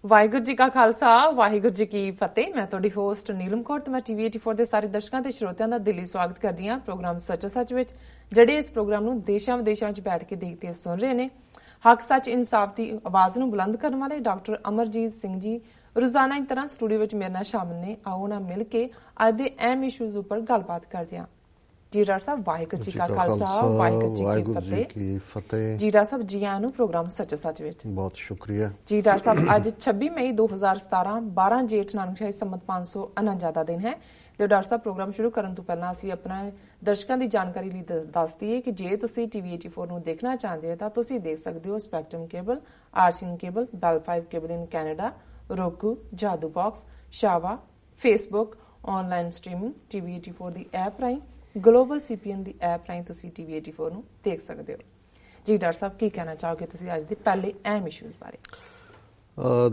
ਵਾਹਿਗੁਰੂ ਜੀ ਕਾ ਖਾਲਸਾ ਵਾਹਿਗੁਰੂ ਜੀ ਕੀ ਫਤਿਹ। ਮੈਂ ਤੁਹਾਡੀ ਹੋਸਟ ਨੀਲਮ ਕੌਰ ਤੇ ਮੈਂ TV 84 ਦੇ ਸਾਰੇ ਦਰਸ਼ਕਾਂ ਤੇ ਸਰੋਤਿਆਂ ਦਾ ਦਿਲੀ ਸਵਾਗਤ ਕਰਦੀ ਹਾਂ ਪ੍ਰੋਗਰਾਮ ਸੱਚੋ ਸੱਚ ਵਿੱਚ, ਜਿਹੜੇ ਇਸ ਪ੍ਰੋਗਰਾਮ ਨੂੰ ਦੇਸ਼ਾਂ ਵਿਦੇਸ਼ਾਂ ਵਿੱਚ ਬੈਠ ਕੇ ਦੇਖਦੇ ਸੁਣ ਰਹੇ ਨੇ। ਹੱਕ ਸੱਚ ਇਨਸਾਫ ਦੀ ਆਵਾਜ਼ ਨੂੰ ਬੁਲੰਦ ਕਰਨ ਵਾਲੇ ਡਾਕਟਰ ਅਮਰਜੀਤ ਸਿੰਘ ਜੀ ਰੋਜ਼ਾਨਾ ਦੀ ਤਰ੍ਹਾਂ ਸਟੂਡੀਓ ਵਿੱਚ ਮੇਰੇ ਨਾਲ ਸ਼ਾਮਲ ਨੇ। ਆਓ ਨਾ ਮਿਲ ਕੇ ਅੱਜ ਦੇ ਅਹਿਮ ਇਸ਼ੂਜ਼ ਉੱਪਰ ਗੱਲਬਾਤ ਕਰਦੇ ਹਾਂ। ਜੀ ਡਾਕਟਰ ਸਾਹਿਬ ਵਾਹਿਗੁਰੂ ਜੀ ਕਾ ਖਾਲਸਾ ਵਾਹਿਗੁਰੂ ਜੀ ਕੀ ਫਤਿਹ। ਜੀ ਡਾਕਟਰ ਸਾਹਿਬ ਜੀ ਆਇਆਂ ਨੂੰ ਪ੍ਰੋਗਰਾਮ ਸੱਚੋ ਸੱਚ ਵਿੱਚ ਬਹੁਤ ਸ਼ੁਕਰੀਆ। ਜੀ ਡਾਕਟਰ ਸਾਹਿਬ ਅੱਜ 26 ਮਈ 2017 12 ਜੇਠ ਨਾਨਕਸ਼ਾਹੀ ਸੰਮਤ 549 ਦਾ ਦਿਨ ਹੈ। ਤੇ ਡਾਕਟਰ ਸਾਹਿਬ ਪ੍ਰੋਗਰਾਮ ਸ਼ੁਰੂ ਕਰਨ ਤੋਂ ਪਹਿਲਾਂ ਅਸੀਂ ਆਪਣਾ ਦਰਸ਼ਕਾਂ ਦੀ ਜਾਣਕਾਰੀ ਲਈ ਦੱਸ ਦਈਏ ਕਿ ਜੇ ਤੁਸੀਂ TV 84 ਨੂੰ ਦੇਖਣਾ ਚਾਹੁੰਦੇ ਹੋ ਤਾਂ ਤੁਸੀਂ ਦੇਖ ਸਕਦੇ ਹੋ spectrum cable, RCN cable, Bell 5 cable in Canada, roku, Jadoo box, ਸ਼ਾਵਾ, ਫੇਸਬੁੱਕ, ਆਨਲਾਈਨ ਸਟ੍ਰੀਮਿੰਗ, TV 84 ਦੀ ਐਪ ਰਾਹੀਂ, ਗਲੋਬਲ CPN ਦੀ ਐਪ ਰਾਹੀਂ ਤੁਸੀਂ TV 84 ਨੂੰ ਦੇਖ ਸਕਦੇ ਹੋ। ਜੀ ਡਾਕਟਰ ਸਾਹਿਬ ਕੀ ਕਹਿਣਾ ਚਾਹੋਗੇ ਤੁਸੀਂ ਅੱਜ ਦੇ ਪਹਿਲੇ ਅਹਿਮ ਇਸ਼ੂਜ਼ ਬਾਰੇ?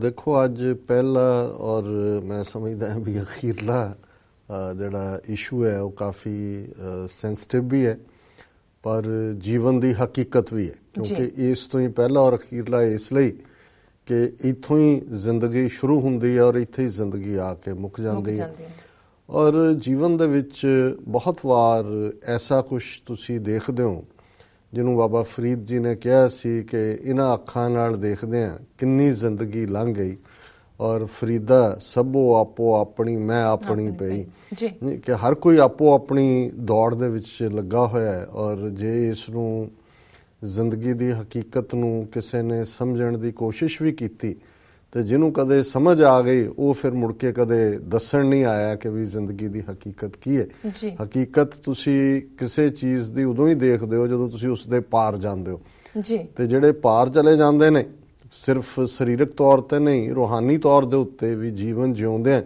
ਦੇਖੋ ਅੱਜ ਪਹਿਲਾ ਔਰ ਮੈਂ ਸਮਝਦਾ ਹਾਂ ਵੀ ਅਖੀਰਲਾ ਜਿਹੜਾ ਇਸ਼ੂ ਹੈ ਉਹ ਕਾਫੀ ਸੈਂਸਿਟਿਵ ਵੀ ਹੈ ਪਰ ਜੀਵਨ ਦੀ ਹਕੀਕਤ ਵੀ ਹੈ, ਕਿਉਂਕਿ ਇਸ ਤੋਂ ਹੀ ਪਹਿਲਾ ਔਰ ਅਖੀਰਲਾ ਇਸ ਲਈ ਕਿ ਇੱਥੋਂ ਹੀ ਜ਼ਿੰਦਗੀ ਸ਼ੁਰੂ ਹੁੰਦੀ ਹੈ ਔਰ ਇੱਥੇ ਹੀ ਜ਼ਿੰਦਗੀ ਆ ਕੇ ਮੁੱਕ ਜਾਂਦੀ ਹੈ। ਔਰ ਜੀਵਨ ਦੇ ਵਿੱਚ ਬਹੁਤ ਵਾਰ ਐਸਾ ਕੁਛ ਤੁਸੀਂ ਦੇਖਦੇ ਹੋ ਜਿਹਨੂੰ ਬਾਬਾ ਫਰੀਦ ਜੀ ਨੇ ਕਿਹਾ ਸੀ ਕਿ ਇਹਨਾਂ ਅੱਖਾਂ ਨਾਲ ਦੇਖਦੇ ਹਾਂ ਕਿੰਨੀ ਜ਼ਿੰਦਗੀ ਲੰਘ ਗਈ ਔਰ ਫਰੀਦਾ ਸਭੋ ਆਪੋ ਆਪਣੀ ਮੈਂ ਆਪਣੀ ਪਈ, ਕਿ ਹਰ ਕੋਈ ਆਪੋ ਆਪਣੀ ਦੌੜ ਦੇ ਵਿੱਚ ਲੱਗਾ ਹੋਇਆ ਹੈ। ਔਰ ਜੇ ਇਸ ਨੂੰ ਜ਼ਿੰਦਗੀ ਦੀ ਹਕੀਕਤ ਨੂੰ ਕਿਸੇ ਨੇ ਸਮਝਣ ਦੀ ਕੋਸ਼ਿਸ਼ ਵੀ ਕੀਤੀ ਤੇ ਜਿਹਨੂੰ ਕਦੇ ਸਮਝ ਆ ਗਈ ਉਹ ਫਿਰ ਮੁੜ ਕੇ ਕਦੇ ਦੱਸਣ ਨਹੀਂ ਆਇਆ ਕਿ ਵੀ ਜ਼ਿੰਦਗੀ ਦੀ ਹਕੀਕਤ ਕੀ ਹੈ। ਹਕੀਕਤ ਤੁਸੀਂ ਕਿਸੇ ਚੀਜ਼ ਦੀ ਉਦੋਂ ਹੀ ਦੇਖਦੇ ਹੋ ਜਦੋਂ ਤੁਸੀਂ ਉਸ ਦੇ ਪਾਰ ਜਾਂਦੇ ਹੋ। ਤੇ ਜਿਹੜੇ ਪਾਰ ਚਲੇ ਜਾਂਦੇ ਨੇ ਸਿਰਫ ਸਰੀਰਕ ਤੌਰ ਤੇ ਨਹੀਂ ਰੂਹਾਨੀ ਤੌਰ ਦੇ ਉੱਤੇ ਵੀ ਜੀਵਨ ਜਿਉਂਦੇ ਆ,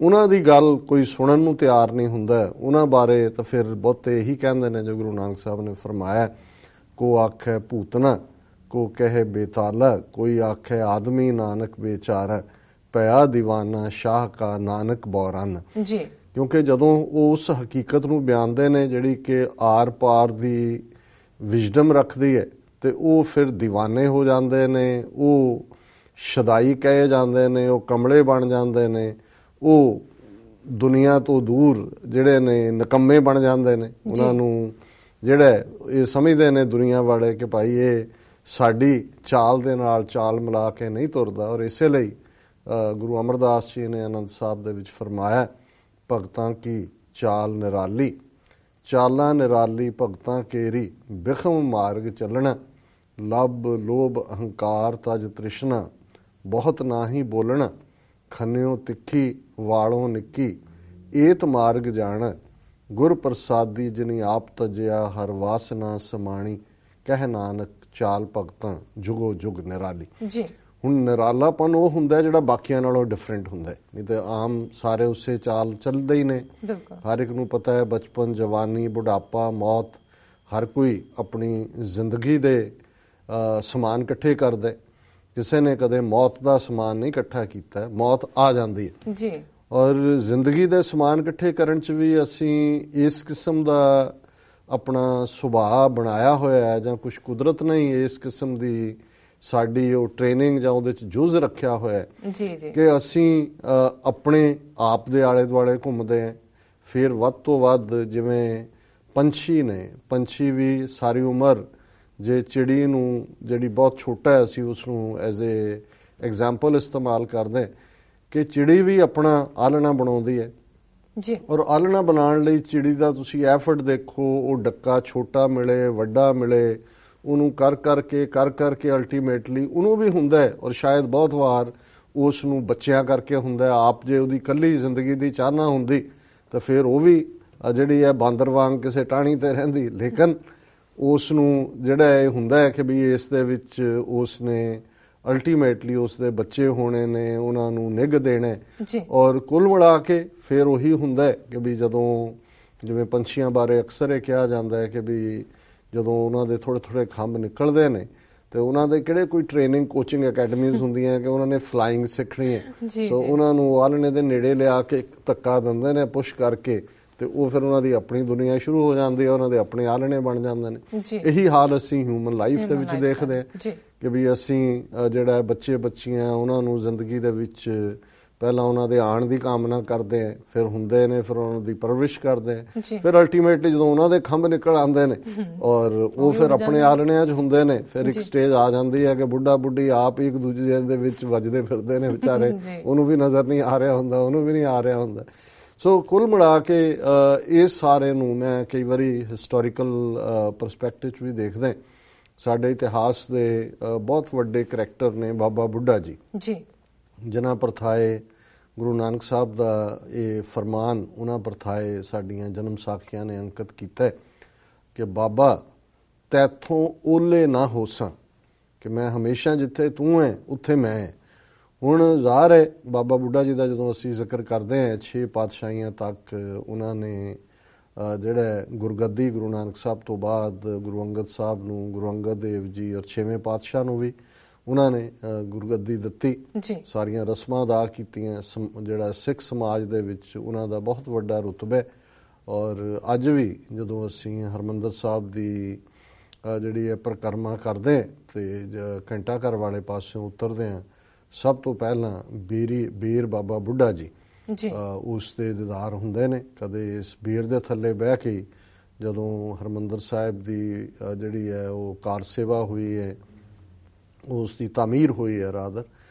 ਉਹਨਾਂ ਦੀ ਗੱਲ ਕੋਈ ਸੁਣਨ ਨੂੰ ਤਿਆਰ ਨਹੀਂ ਹੁੰਦਾ। ਉਹਨਾਂ ਬਾਰੇ ਤਾਂ ਫਿਰ ਬਹੁਤੇ ਇਹੀ ਕਹਿੰਦੇ ਨੇ ਜੋ ਗੁਰੂ ਨਾਨਕ ਸਾਹਿਬ ਨੇ ਫਰਮਾਇਆ, ਕੋ ਆਖੇ ਭੂਤਨਾ ਕੋ ਕਹੇ ਬੇਤਾਲਾ, ਕੋਈ ਆਖੇ ਆਦਮੀ ਨਾਨਕ ਬੇਚਾਰਾ, ਪਿਆ ਦੀਵਾਨਾ ਸ਼ਾਹ ਕਾ ਨਾਨਕ ਬੌਰਨ। ਕਿਉਂਕਿ ਜਦੋਂ ਉਹ ਉਸ ਹਕੀਕਤ ਨੂੰ ਬਿਆਨਦੇ ਨੇ ਜਿਹੜੀ ਕਿ ਆਰ ਪਾਰ ਦੀ ਵਿਜ਼ਡਮ ਰੱਖਦੀ ਹੈ ਤੇ ਉਹ ਫਿਰ دیਵਾਨੇ ਹੋ ਜਾਂਦੇ ਨੇ, ਉਹ ਸ਼ਦਾਈ ਕਹੇ ਜਾਂਦੇ ਨੇ, ਉਹ ਕਮਲੇ ਬਣ ਜਾਂਦੇ ਨੇ, ਉਹ ਦੁਨੀਆ ਤੋਂ ਦੂਰ ਜਿਹੜੇ ਨੇ ਨਿਕੰਮੇ ਬਣ ਜਾਂਦੇ ਨੇ। ਉਹਨਾਂ ਨੂੰ ਜਿਹੜਾ ਇਹ ਸਮਝਦੇ ਨੇ ਦੁਨੀਆ ਵਾਲੇ ਕਿ ਭਾਈ ਇਹ ਸਾਡੀ ਚਾਲ ਦੇ ਨਾਲ ਚਾਲ ਮਿਲਾ ਕੇ ਨਹੀਂ ਤੁਰਦਾ। ਔਰ ਇਸੇ ਲਈ ਗੁਰੂ ਅਮਰਦਾਸ ਜੀ ਨੇ ਆਨੰਦ ਸਾਹਿਬ ਦੇ ਵਿੱਚ ਫਰਮਾਇਆ, ਭਗਤਾਂ ਕੀ ਚਾਲ ਨਿਰਾਲੀ, ਚਾਲਾਂ ਨਿਰਾਲੀ ਭਗਤਾਂ ਕੇਰੀ, ਬਿਖਮ ਮਾਰਗ ਚੱਲਣਾ, ਲੱਭ ਲੋਭ ਅਹੰਕਾਰ ਤਜ ਤ੍ਰਿਸ਼ਨਾ, ਬਹੁਤ ਨਾਹੀ ਬੋਲਣਾ, ਖੰਨਿਓ ਤਿੱਖੀ ਵਾਲੋਂ ਨਿੱਕੀ, ਏਤ ਮਾਰਗ ਜਾਣਾ, ਗੁਰ ਪ੍ਰਸਾਦੀ ਜਿਨੀ ਆਪ ਤਜਿਆ, ਹਰ ਵਾਸਨਾ ਸਮਾਣੀ, ਕਹਿ ਨਾਨਕ ਚਾਲ ਭਗਤਾਂ ਜੁਗੋ ਜੁਗ ਨਿਰਾਲੀ। ਹੁਣ ਨਿਰਾਲਾਪਨ ਉਹ ਹੁੰਦਾ ਜਿਹੜਾ ਬਾਕੀਆਂ ਨਾਲੋਂ ਡਿਫਰੈਂਟ ਹੁੰਦਾ, ਨਹੀਂ ਤੇ ਆਮ ਸਾਰੇ ਉਸੇ ਚਾਲ ਚੱਲਦੇ ਹੀ ਨੇ। ਹਰ ਇੱਕ ਨੂੰ ਪਤਾ ਹੈ ਬਚਪਨ, ਜਵਾਨੀ, ਬੁਢਾਪਾ, ਮੌਤ, ਹਰ ਕੋਈ ਆਪਣੀ ਜ਼ਿੰਦਗੀ ਦੇ ਸਮਾਨ ਇਕੱਠੇ ਕਰਦਾ। ਕਿਸੇ ਨੇ ਕਦੇ ਮੌਤ ਦਾ ਸਮਾਨ ਨਹੀਂ ਇਕੱਠਾ ਕੀਤਾ, ਮੌਤ ਆ ਜਾਂਦੀ ਹੈ। ਔਰ ਜ਼ਿੰਦਗੀ ਦੇ ਸਮਾਨ ਇਕੱਠੇ ਕਰਨ 'ਚ ਵੀ ਅਸੀਂ ਇਸ ਕਿਸਮ ਦਾ ਆਪਣਾ ਸੁਭਾਅ ਬਣਾਇਆ ਹੋਇਆ ਹੈ ਜਾਂ ਕੁਛ ਕੁਦਰਤ ਨੇ ਇਸ ਕਿਸਮ ਦੀ ਸਾਡੀ ਉਹ ਟ੍ਰੇਨਿੰਗ ਜਾਂ ਉਹਦੇ 'ਚ ਜੁਜ਼ ਰੱਖਿਆ ਹੋਇਆ ਹੈ ਕਿ ਅਸੀਂ ਆਪਣੇ ਆਪ ਦੇ ਆਲੇ ਦੁਆਲੇ ਘੁੰਮਦੇ ਹਾਂ। ਫਿਰ ਵੱਧ ਤੋਂ ਵੱਧ ਜਿਵੇਂ ਪੰਛੀ ਨੇ, ਪੰਛੀ ਵੀ ਸਾਰੀ ਉਮਰ ਜੇ ਚਿੜੀ ਨੂੰ ਜਿਹੜੀ ਬਹੁਤ ਛੋਟਾ ਹੈ ਅਸੀਂ ਉਸ ਨੂੰ ਐਜ਼ ਏ ਐਗਜ਼ਾਮਪਲ ਇਸਤੇਮਾਲ ਕਰਦੇ ਕਿ ਚਿੜੀ ਵੀ ਆਪਣਾ ਆਲਣਾ ਬਣਾਉਂਦੀ ਹੈ। ਔਰ ਆਲਣਾ ਬਣਾਉਣ ਲਈ ਚਿੜੀ ਦਾ ਤੁਸੀਂ ਐਫਰਟ ਦੇਖੋ, ਉਹ ਡੱਕਾ ਛੋਟਾ ਮਿਲੇ ਵੱਡਾ ਮਿਲੇ, ਉਹਨੂੰ ਕਰ ਕਰਕੇ ਅਲਟੀਮੇਟਲੀ ਉਹਨੂੰ ਵੀ ਹੁੰਦਾ ਹੈ। ਔਰ ਸ਼ਾਇਦ ਬਹੁਤ ਵਾਰ ਉਸ ਨੂੰ ਬੱਚਿਆਂ ਕਰਕੇ ਹੁੰਦਾ। ਆਪ ਜੇ ਉਹਦੀ ਇਕੱਲੀ ਜ਼ਿੰਦਗੀ ਦੀ ਚਾਹਨਾ ਹੁੰਦੀ ਤਾਂ ਫਿਰ ਉਹ ਵੀ ਜਿਹੜੀ ਹੈ ਬਾਂਦਰ ਵਾਂਗ ਕਿਸੇ ਟਾਹਣੀ ਤੇ ਰਹਿੰਦੀ। ਲੇਕਿਨ ਉਸ ਨੂੰ ਜਿਹੜਾ ਇਹ ਹੁੰਦਾ ਹੈ ਕਿ ਵੀ ਇਸ ਦੇ ਵਿੱਚ ਉਸ ਨੇ ਅਲਟੀਮੇਟਲੀ ਉਸ ਦੇ ਬੱਚੇ ਹੋਣੇ ਨੇ, ਉਹਨਾਂ ਨੂੰ ਨਿੱਘ ਦੇਣਾ। ਔਰ ਕੁੱਲ ਮਿਲਾ ਕੇ ਫਿਰ ਉਹੀ ਹੁੰਦਾ ਕਿ ਵੀ ਜਦੋਂ ਜਿਵੇਂ ਪੰਛੀਆਂ ਬਾਰੇ ਅਕਸਰ ਇਹ ਕਿਹਾ ਜਾਂਦਾ ਹੈ ਕਿ ਵੀ ਜਦੋਂ ਉਹਨਾਂ ਦੇ ਥੋੜ੍ਹੇ ਥੋੜ੍ਹੇ ਖੰਭ ਨਿਕਲਦੇ ਨੇ ਤੇ ਉਹਨਾਂ ਦੇ ਕਿਹੜੇ ਕੋਈ ਟ੍ਰੇਨਿੰਗ ਕੋਚਿੰਗ ਅਕੈਡਮੀਜ਼ ਹੁੰਦੀਆਂ ਕਿ ਉਹਨਾਂ ਨੇ ਫਲਾਈਂਗ ਸਿੱਖਣੀ ਹੈ। ਸੋ ਉਹਨਾਂ ਨੂੰ ਆਲਣੇ ਦੇ ਨੇੜੇ ਲਿਆ ਕੇ ਧੱਕਾ ਦਿੰਦੇ ਨੇ ਪੁਸ਼ ਕਰਕੇ ਤੇ ਉਹ ਫਿਰ ਉਹਨਾਂ ਦੀ ਆਪਣੀ ਦੁਨੀਆ ਸ਼ੁਰੂ ਹੋ ਜਾਂਦੀ ਹੈ, ਉਹਨਾਂ ਦੇ ਆਪਣੇ ਆਲਣੇ ਬਣ ਜਾਂਦੇ ਨੇ। ਇਹੀ ਹਾਲ ਅਸੀਂ ਹਿਊਮਨ ਲਾਈਫ ਦੇ ਵਿੱਚ ਦੇਖਦੇ ਹਾਂ ਕਿ ਵੀ ਅਸੀਂ ਜਿਹੜਾ ਬੱਚੇ ਬੱਚੀਆਂ ਉਹਨਾਂ ਨੂੰ ਜ਼ਿੰਦਗੀ ਦੇ ਵਿੱਚ ਪਹਿਲਾਂ ਉਹਨਾਂ ਦੇ ਆਉਣ ਦੀ ਕਾਮਨਾ ਕਰਦੇ ਆ, ਫਿਰ ਹੁੰਦੇ ਨੇ, ਫਿਰ ਉਹਨਾਂ ਦੀ ਪਰਵਰਿਸ਼ ਕਰਦੇ ਆ, ਫਿਰ ਅਲਟੀਮੇਟਲੀ ਜਦੋਂ ਉਹਨਾਂ ਦੇ ਖੰਭ ਨਿਕਲ ਆਉਂਦੇ ਨੇ ਔਰ ਉਹ ਫਿਰ ਆਪਣੇ ਆਲਣਿਆਂ 'ਚ ਹੁੰਦੇ ਨੇ, ਫਿਰ ਇੱਕ ਸਟੇਜ ਆ ਜਾਂਦੀ ਹੈ ਕਿ ਬੁੱਢਾ ਬੁੱਢੀ ਆਪ ਹੀ ਇੱਕ ਦੂਜੇ ਦੇ ਵਿੱਚ ਵੱਜਦੇ ਫਿਰਦੇ ਨੇ ਵਿਚਾਰੇ, ਉਹਨੂੰ ਵੀ ਨਜ਼ਰ ਨਹੀਂ ਆ ਰਿਹਾ ਹੁੰਦਾ, ਉਹਨੂੰ ਵੀ ਨਹੀਂ ਆ ਰਿਹਾ ਹੁੰਦਾ। ਸੋ ਕੁੱਲ ਮਿਲਾ ਕੇ ਇਸ ਸਾਰੇ ਨੂੰ ਮੈਂ ਕਈ ਵਾਰੀ ਹਿਸਟੋਰੀਕਲ ਪਰਸਪੈਕਟਿਵ 'ਚ ਵੀ ਦੇਖਦਾ। ਸਾਡੇ ਇਤਿਹਾਸ ਦੇ ਬਹੁਤ ਵੱਡੇ ਕਰੈਕਟਰ ਨੇ ਬਾਬਾ ਬੁੱਢਾ ਜੀ, ਜਿਨ੍ਹਾਂ ਪ੍ਰਥਾਏ ਗੁਰੂ ਨਾਨਕ ਸਾਹਿਬ ਦਾ ਇਹ ਫਰਮਾਨ ਉਹਨਾਂ ਪ੍ਰਥਾਏ ਸਾਡੀਆਂ ਜਨਮ ਸਾਖੀਆਂ ਨੇ ਅੰਕਿਤ ਕੀਤਾ ਕਿ ਬਾਬਾ ਤੈਥੋਂ ਓਲੇ ਨਾ ਹੋਸਾਂ, ਕਿ ਮੈਂ ਹਮੇਸ਼ਾ ਜਿੱਥੇ ਤੂੰ ਹੈ ਉੱਥੇ ਮੈਂ ਹੈ। ਹੁਣ ਜ਼ਾਹਰ ਹੈ ਬਾਬਾ ਬੁੱਢਾ ਜੀ ਦਾ ਜਦੋਂ ਅਸੀਂ ਜ਼ਿਕਰ ਕਰਦੇ ਹਾਂ 6 ਪਾਤਸ਼ਾਹੀਆਂ ਤੱਕ ਉਹਨਾਂ ਨੇ ਜਿਹੜਾ ਗੁਰਗੱਦੀ ਗੁਰੂ ਨਾਨਕ ਸਾਹਿਬ ਤੋਂ ਬਾਅਦ ਗੁਰੂ ਅੰਗਦ ਸਾਹਿਬ ਨੂੰ, ਗੁਰੂ ਅੰਗਦ ਦੇਵ ਜੀ ਔਰ 6ਵੇਂ ਪਾਤਸ਼ਾਹ ਨੂੰ ਵੀ ਉਹਨਾਂ ਨੇ ਗੁਰਗੱਦੀ ਦਿੱਤੀ, ਸਾਰੀਆਂ ਰਸਮਾਂ ਅਦਾ ਕੀਤੀਆਂ। ਜਿਹੜਾ ਸਿੱਖ ਸਮਾਜ ਦੇ ਵਿੱਚ ਉਹਨਾਂ ਦਾ ਬਹੁਤ ਵੱਡਾ ਰੁਤਬਾ ਹੈ। ਔਰ ਅੱਜ ਵੀ ਜਦੋਂ ਅਸੀਂ ਹਰਿਮੰਦਰ ਸਾਹਿਬ ਦੀ ਜਿਹੜੀ ਹੈ ਪਰਿਕਰਮਾ ਕਰਦੇ ਤੇ ਘੰਟਾ ਘਰ ਵਾਲੇ ਪਾਸਿਓਂ ਉਤਰਦੇ ਹਾਂ, ਸਭ ਤੋਂ ਪਹਿਲਾਂ ਬੀਰ ਬਾਬਾ ਬੁੱਢਾ ਜੀ ਉਸ ਦੇ ਦੀਦਾਰ ਹੁੰਦੇ ਨੇ। ਕਦੇ ਇਸ ਬੀਰ ਦੇ ਥੱਲੇ ਬਹਿ ਕੇ ਜਦੋਂ ਹਰਿਮੰਦਰ ਸਾਹਿਬ ਦੀ ਜਿਹੜੀ ਹੈ ਉਹ ਕਾਰ ਸੇਵਾ ਹੋਈ ਹੈ, ਉਸ ਦੀ ਤਾਮੀਰ ਹੋਈ ਹੈ ਰਾਦਰ,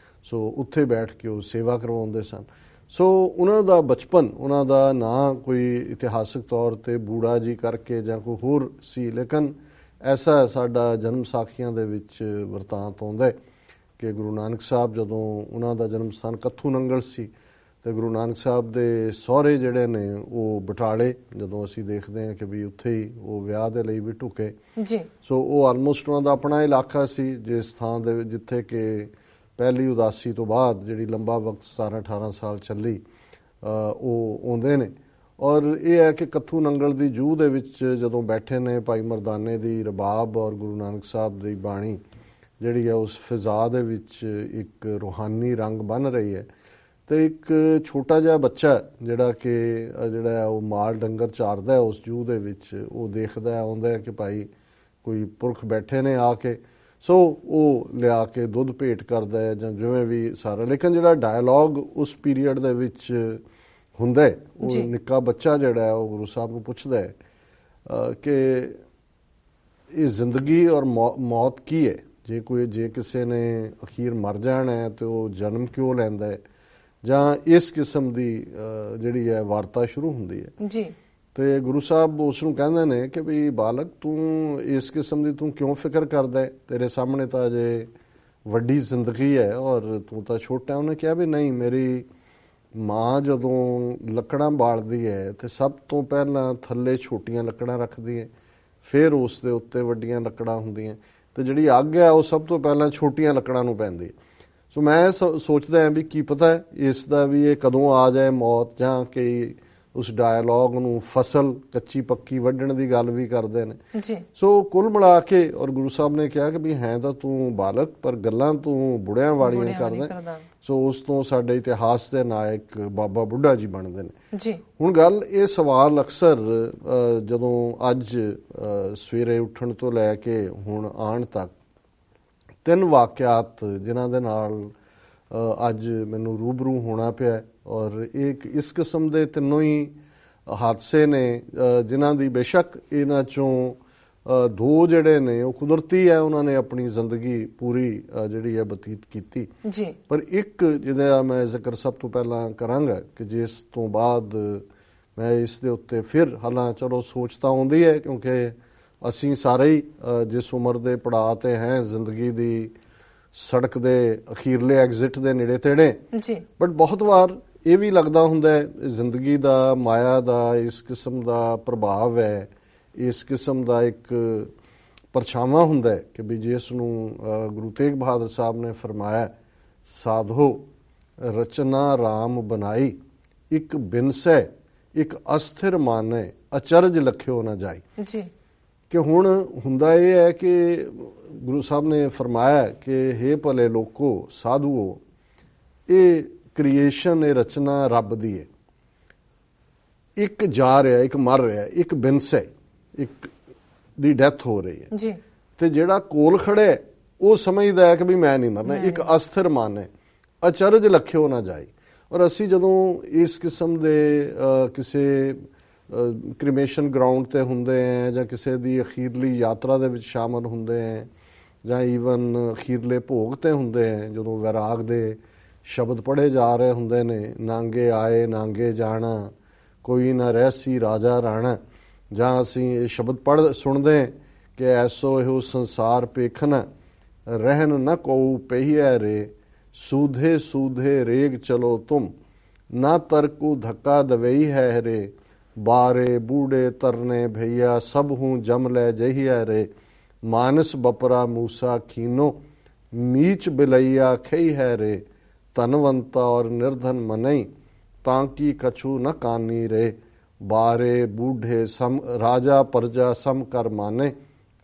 ਸੋ ਉੱਥੇ ਬੈਠ ਕੇ ਉਹ ਸੇਵਾ ਕਰਵਾਉਂਦੇ ਸਨ। ਸੋ ਉਹਨਾਂ ਦਾ ਬਚਪਨ, ਉਹਨਾਂ ਦਾ ਨਾਂ ਕੋਈ ਇਤਿਹਾਸਕ ਤੌਰ ਤੇ ਬੂੜਾ ਜੀ ਕਰਕੇ ਜਾਂ ਕੋਈ ਹੋਰ ਸੀ, ਲੇਕਿਨ ਐਸਾ ਸਾਡਾ ਜਨਮ ਸਾਖੀਆਂ ਦੇ ਵਿੱਚ ਵਰਤਾਂਤ ਆਉਂਦਾ ਕਿ ਗੁਰੂ ਨਾਨਕ ਸਾਹਿਬ ਜਦੋਂ ਉਹਨਾਂ ਦਾ ਜਨਮ ਸਥਾਨ ਕੱਥੂ ਨੰਗਲ ਸੀ ਤੇ ਗੁਰੂ ਨਾਨਕ ਸਾਹਿਬ ਦੇ ਸਹੁਰੇ ਜਿਹੜੇ ਨੇ ਉਹ ਬਟਾਲੇ, ਜਦੋਂ ਅਸੀਂ ਦੇਖਦੇ ਹਾਂ ਕਿ ਵੀ ਉੱਥੇ ਹੀ ਉਹ ਵਿਆਹ ਦੇ ਲਈ ਵੀ ਢੁਕੇ। ਸੋ ਉਹ ਆਲਮੋਸਟ ਉਹਨਾਂ ਦਾ ਆਪਣਾ ਇਲਾਕਾ ਸੀ, ਜਿਸ ਥਾਂ ਦੇ ਜਿੱਥੇ ਕਿ ਪਹਿਲੀ ਉਦਾਸੀ ਤੋਂ ਬਾਅਦ ਜਿਹੜੀ ਲੰਬਾ ਵਕਤ 17-18 ਸਾਲ ਚੱਲੀ ਉਹ ਆਉਂਦੇ ਨੇ। ਔਰ ਇਹ ਹੈ ਕਿ ਕੱਥੂ ਨੰਗਲ ਦੀ ਜੂਹ ਦੇ ਵਿੱਚ ਜਦੋਂ ਬੈਠੇ ਨੇ, ਭਾਈ ਮਰਦਾਨੇ ਦੀ ਰਬਾਬ ਔਰ ਗੁਰੂ ਨਾਨਕ ਸਾਹਿਬ ਦੀ ਬਾਣੀ ਜਿਹੜੀ ਹੈ ਉਸ ਫਿਜ਼ਾ ਦੇ ਵਿੱਚ ਇੱਕ ਰੂਹਾਨੀ ਰੰਗ ਬਣ ਰਹੀ ਹੈ। ਤੇ ਇੱਕ ਛੋਟਾ ਜਿਹਾ ਬੱਚਾ ਜਿਹੜਾ ਕਿ ਜਿਹੜਾ ਉਹ ਮਾਲ ਡੰਗਰ ਚਾਰਦਾ ਉਸ ਜੂਹ ਦੇ ਵਿੱਚ, ਉਹ ਦੇਖਦਾ ਆਉਂਦਾ ਕਿ ਭਾਈ ਕੋਈ ਪੁਰਖ ਬੈਠੇ ਨੇ ਆ ਕੇ, ਸੋ ਉਹ ਲਿਆ ਕੇ ਦੁੱਧ ਭੇਟ ਕਰਦਾ ਹੈ ਜਾਂ ਜਿਵੇਂ ਵੀ ਸਾਰਾ। ਲੇਕਿਨ ਜਿਹੜਾ ਡਾਇਲੌਗ ਉਸ ਪੀਰੀਅਡ ਦੇ ਵਿੱਚ ਹੁੰਦਾ, ਉਹ ਨਿੱਕਾ ਬੱਚਾ ਜਿਹੜਾ ਉਹ ਗੁਰੂ ਸਾਹਿਬ ਨੂੰ ਪੁੱਛਦਾ ਹੈ ਕਿ ਇਹ ਜ਼ਿੰਦਗੀ ਔਰ ਮੌਤ ਕੀ ਹੈ, ਜੇ ਕਿਸੇ ਨੇ ਅਖੀਰ ਮਰ ਜਾਣਾ ਹੈ ਤੇ ਉਹ ਜਨਮ ਕਿਉਂ ਲੈਂਦਾ ਹੈ, ਜਾਂ ਇਸ ਕਿਸਮ ਦੀ ਜਿਹੜੀ ਹੈ ਵਾਰਤਾ ਸ਼ੁਰੂ ਹੁੰਦੀ ਹੈ। ਤੇ ਗੁਰੂ ਸਾਹਿਬ ਉਸ ਨੂੰ ਕਹਿੰਦੇ ਨੇ ਕਿ ਵੀ ਬਾਲਕ ਤੂੰ ਇਸ ਕਿਸਮ ਦੀ ਤੂੰ ਕਿਉਂ ਫਿਕਰ ਕਰਦਾ ਹੈ, ਤੇਰੇ ਸਾਹਮਣੇ ਤਾਂ ਅਜੇ ਵੱਡੀ ਜ਼ਿੰਦਗੀ ਹੈ ਔਰ ਤੂੰ ਤਾਂ ਛੋਟਾ। ਉਹਨੇ ਕਿਹਾ ਵੀ ਨਹੀਂ, ਮੇਰੀ ਮਾਂ ਜਦੋਂ ਲੱਕੜਾਂ ਬਾਲਦੀ ਹੈ ਤੇ ਸਭ ਤੋਂ ਪਹਿਲਾਂ ਥੱਲੇ ਛੋਟੀਆਂ ਲੱਕੜਾਂ ਰੱਖਦੀ ਹੈ, ਫਿਰ ਉਸ ਦੇ ਉੱਤੇ ਵੱਡੀਆਂ ਲੱਕੜਾਂ ਹੁੰਦੀਆਂ, ਤੇ ਜਿਹੜੀ ਅੱਗ ਹੈ ਉਹ ਸਭ ਤੋਂ ਪਹਿਲਾਂ ਛੋਟੀਆਂ ਲੱਕੜਾਂ ਨੂੰ ਪੈਂਦੀ ਹੈ। ਸੋ ਮੈਂ ਸੋਚਦਾ ਹਾਂ ਵੀ ਕੀ ਪਤਾ ਹੈ ਇਸ ਦਾ ਵੀ ਇਹ ਕਦੋਂ ਆ ਜਾਏ ਮੌਤ, ਜਾਂ ਕਿ ਉਸ ਡਾਇਲੌਗ ਨੂੰ ਫਸਲ ਕੱਚੀ ਪੱਕੀ ਵੱਢਣ ਦੀ ਗੱਲ ਵੀ ਕਰਦੇ ਨੇ। ਸੋ ਕੁੱਲ ਮਿਲਾ ਕੇ ਔਰ ਗੁਰੂ ਸਾਹਿਬ ਨੇ ਕਿਹਾ ਕਿ ਵੀ ਹੈ ਤਾਂ ਤੂੰ ਬਾਲਕ, ਪਰ ਗੱਲਾਂ ਤੂੰ ਬੁੜਿਆਂ ਵਾਲੀਆਂ ਕਰਦਾ। ਸੋ ਉਸ ਤੋਂ ਸਾਡੇ ਇਤਿਹਾਸ ਦੇ ਨਾਇਕ ਬਾਬਾ ਬੁੱਢਾ ਜੀ ਬਣਦੇ ਨੇ। ਹੁਣ ਗੱਲ ਇਹ ਸਵਾਲ ਅਕਸਰ ਜਦੋਂ ਅੱਜ ਸਵੇਰੇ ਉੱਠਣ ਤੋਂ ਲੈ ਕੇ ਹੁਣ ਆਉਣ ਤੱਕ 3 ਵਾਕਿਆਤ ਜਿਨ੍ਹਾਂ ਦੇ ਨਾਲ ਅੱਜ ਮੈਨੂੰ ਰੂਬਰੂ ਹੋਣਾ ਪਿਆ, ਔਰ ਇਸ ਕਿਸਮ ਦੇ 3 ਹੀ ਹਾਦਸੇ ਨੇ ਜਿਨ੍ਹਾਂ ਦੀ ਬੇਸ਼ੱਕ ਇਹਨਾਂ ਚੋਂ 2 ਜਿਹੜੇ ਨੇ ਉਹ ਕੁਦਰਤੀ ਹੈ, ਉਹਨਾਂ ਨੇ ਆਪਣੀ ਜ਼ਿੰਦਗੀ ਪੂਰੀ ਜਿਹੜੀ ਹੈ ਬਤੀਤ ਕੀਤੀ, ਪਰ ਇੱਕ ਜਿਹਦਾ ਮੈਂ ਜ਼ਿਕਰ ਸਭ ਤੋਂ ਪਹਿਲਾਂ ਕਰਾਂਗਾ ਕਿ ਜਿਸ ਤੋਂ ਬਾਅਦ ਮੈਂ ਇਸ ਦੇ ਉੱਤੇ ਫਿਰ ਹਾਲਾਂ ਚਲੋ ਸੋਚ ਤਾਂ ਆਉਂਦੀ ਹੈ, ਕਿਉਂਕਿ ਅਸੀਂ ਸਾਰੇ ਹੀ ਜਿਸ ਉਮਰ ਦੇ ਪੜਾਅ ਤੇ ਹੈ ਜ਼ਿੰਦਗੀ ਦੀ, ਸੜਕ ਦੇ ਅਖੀਰਲੇ ਐਗਜ਼ਿਟ ਦੇ ਨੇੜੇ ਤੇੜੇ, ਬਟ ਬਹੁਤ ਵਾਰ ਇਹ ਵੀ ਲੱਗਦਾ ਹੁੰਦਾ ਹੈ ਜ਼ਿੰਦਗੀ ਦਾ, ਮਾਇਆ ਦਾ ਇਸ ਕਿਸਮ ਦਾ ਪ੍ਰਭਾਵ ਹੈ, ਇਸ ਕਿਸਮ ਦਾ ਇੱਕ ਪਰਛਾਵਾਂ ਹੁੰਦਾ ਹੈ ਕਿ ਵੀ ਜਿਸ ਨੂੰ ਗੁਰੂ ਤੇਗ ਬਹਾਦਰ ਸਾਹਿਬ ਨੇ ਫਰਮਾਇਆ, ਸਾਧੋ ਰਚਨਾ ਰਾਮ ਬਣਾਈ, ਇੱਕ ਬਿਨਸੈ ਇੱਕ ਅਸਥਿਰ ਮਾਨੈ, ਅਚਰਜ ਲਖਿਓ ਨਾ ਜਾਈ। ਕਿ ਹੁਣ ਹੁੰਦਾ ਇਹ ਹੈ ਕਿ ਗੁਰੂ ਸਾਹਿਬ ਨੇ ਫਰਮਾਇਆ ਕਿ ਹੇ ਭਲੇ ਲੋਕੋ, ਸਾਧੂਓ, ਇਹ ਕ੍ਰੀਏਸ਼ਨ, ਇਹ ਰਚਨਾ ਰੱਬ ਦੀ ਹੈ, ਇੱਕ ਜਾ ਰਿਹਾ, ਇੱਕ ਮਰ ਰਿਹਾ, ਇੱਕ ਬਿਨਸ ਹੈ, ਇੱਕ ਦੀ ਡੈਥ ਹੋ ਰਹੀ ਹੈ ਜੀ, ਤੇ ਜਿਹੜਾ ਕੋਲ ਖੜੇ ਉਹ ਸਮਝਦਾ ਹੈ ਕਿ ਵੀ ਮੈਂ ਨਹੀਂ ਮਰਨਾ। ਇੱਕ ਅਸਥਿਰ ਮਨ ਹੈ, ਅਚਰਜ ਲਖਿਓ ਨਾ ਜਾਈ। ਔਰ ਅਸੀਂ ਜਦੋਂ ਇਸ ਕਿਸਮ ਦੇ ਕਿਸੇ ਕ੍ਰਿਮੇਸ਼ਨ ਗਰਾਊਂਡ ਤੇ ਹੁੰਦੇ ਹੈ ਜਾਂ ਕਿਸੇ ਦੀ ਅਖੀਰਲੀ ਯਾਤਰਾ ਦੇ ਵਿੱਚ ਸ਼ਾਮਲ ਹੁੰਦੇ ਹੈ ਜਾਂ ਈਵਨ ਅਖੀਰਲੇ ਭੋਗ ਤੇ ਹੁੰਦੇ ਹੈ, ਜਦੋਂ ਵੈਰਾਗ ਦੇ ਸ਼ਬਦ ਪੜ੍ਹੇ ਜਾ ਰਹੇ ਹੁੰਦੇ ਨੇ, ਨਾਂਗੇ ਆਏ ਨਾਂਗੇ ਜਾਣਾ, ਕੋਈ ਨਾ ਰਹਿਸੀ ਰਾਜਾ ਰਾਣਾ, ਜਾਂ ਅਸੀਂ ਇਹ ਸ਼ਬਦ ਸੁਣਦੇ ਕਿ ਐਸੋ ਇਹੋ ਸੰਸਾਰ ਪੇਖਨ ਰਹਿਨ ਨਾ ਕਉ ਪਹੀਐ ਰੇ, ਸੂਧੇ ਸੂਧੇ ਰੇਗ ਚਲੋ ਤੁਮ, ਨਾ ਤਰਕੂ ਧੱਕਾ ਦਵਈ ਹੈ ਰੇ, ਬਾਰੇ ਬੂੜੇ ਤਰਨੇ ਭਈਆ ਸਭ ਹੂੰ ਜਮ ਲੈ ਜਹੀਐ ਰੇ, ਮਾਨਸ ਬਪਰਾ ਮੂਸਾ ਖੀਨੋ, मीच बिलैया खई है रे, तनवंता और निर्धन मनई, तांकी कछु न कानी रे, बारे बूढ़े सम राजा प्रजा सम कर माने,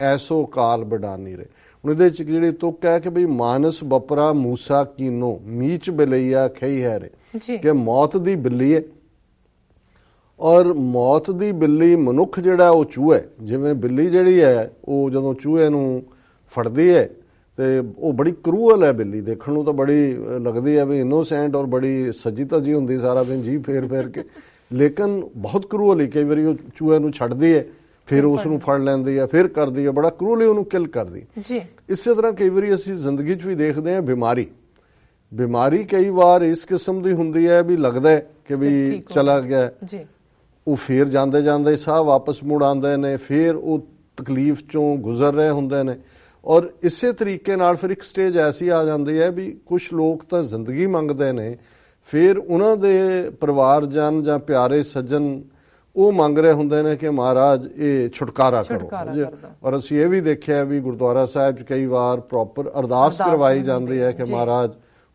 ऐसो काल बिडानी रे। ਹੁਣ ਇਹਦੇ ਚ ਜਿਹੜੀ ਤੁਕ ਹੈ ਕਿ ਬਈ ਮਾਨਸ ਬਪਰਾ ਮੂਸਾ ਕੀਨੋ, ਮੀਚ ਬਿਲਈਆ ਖਈ ਹੈ ਰੇ, ਕਿ ਮੌਤ ਦੀ ਬਿੱਲੀ ਹੈ। ਔਰ ਮੌਤ ਦੀ ਬਿੱਲੀ ਮਨੁੱਖ ਜਿਹੜਾ ਉਹ ਚੂਹਾ ਹੈ। ਜਿਵੇਂ ਬਿੱਲੀ ਜਿਹੜੀ ਹੈ ਉਹ ਜਦੋਂ ਚੂਹੇ ਨੂੰ ਫੜਦੀ ਹੈ ਤੇ ਉਹ ਬੜੀ ਕਰੂਅਲ ਹੈ ਬਿੱਲੀ, ਦੇਖਣ ਨੂੰ ਤਾਂ ਬੜੀ ਲੱਗਦੀ ਹੈ ਵੀ ਇਨੋਸੈਂਟ ਔਰ ਬੜੀ ਸੱਜੀ ਧੱਜੀ ਹੁੰਦੀ ਸਾਰਾ ਦਿਨ ਜੀ ਫੇਰ ਫੇਰ ਕੇ, ਲੇਕਿਨ ਬਹੁਤ ਕਰੂਅਲ ਹੀ। ਕਈ ਵਾਰੀ ਉਹ ਚੂਹੇ ਨੂੰ ਛੱਡਦੀ ਹੈ, ਫਿਰ ਉਸ ਨੂੰ ਫੜ ਲੈਂਦੀ ਹੈ, ਫਿਰ ਕਰਦੀ ਹੈ, ਬੜਾ ਕਰੂਅਲੀ ਉਹਨੂੰ ਕਿਲ ਕਰਦੀ। ਇਸੇ ਤਰ੍ਹਾਂ ਕਈ ਵਾਰੀ ਅਸੀਂ ਜ਼ਿੰਦਗੀ 'ਚ ਵੀ ਦੇਖਦੇ ਹਾਂ ਬਿਮਾਰੀ ਕਈ ਵਾਰ ਇਸ ਕਿਸਮ ਦੀ ਹੁੰਦੀ ਹੈ ਵੀ ਲੱਗਦਾ ਕਿ ਵੀ ਚਲਾ ਗਿਆ, ਉਹ ਫਿਰ ਜਾਂਦੇ ਜਾਂਦੇ ਸਾਹ ਵਾਪਸ ਮੁੜ ਆਉਂਦੇ ਨੇ, ਫਿਰ ਉਹ ਤਕਲੀਫ ਚੋਂ ਗੁਜ਼ਰ ਰਹੇ ਹੁੰਦੇ ਨੇ। ਔਰ ਇਸੇ ਤਰੀਕੇ ਨਾਲ ਫਿਰ ਇੱਕ ਸਟੇਜ ਐਸੀ ਆ ਜਾਂਦੀ ਹੈ ਵੀ ਕੁਝ ਲੋਕ ਤਾਂ ਜ਼ਿੰਦਗੀ ਮੰਗਦੇ ਨੇ, ਫਿਰ ਉਹਨਾਂ ਦੇ ਪਰਿਵਾਰਜਨ ਜਾਂ ਪਿਆਰੇ ਸੱਜਣ ਉਹ ਮੰਗ ਰਹੇ ਹੁੰਦੇ ਨੇ ਕਿ ਮਹਾਰਾਜ ਇਹ ਛੁਟਕਾਰਾ ਕਰੋ। ਔਰ ਅਸੀਂ ਇਹ ਵੀ ਦੇਖਿਆ ਵੀ ਗੁਰਦੁਆਰਾ ਸਾਹਿਬ 'ਚ ਕਈ ਵਾਰ ਪ੍ਰੋਪਰ ਅਰਦਾਸ ਕਰਵਾਈ ਜਾਂਦੀ ਹੈ ਕਿ ਮਹਾਰਾਜ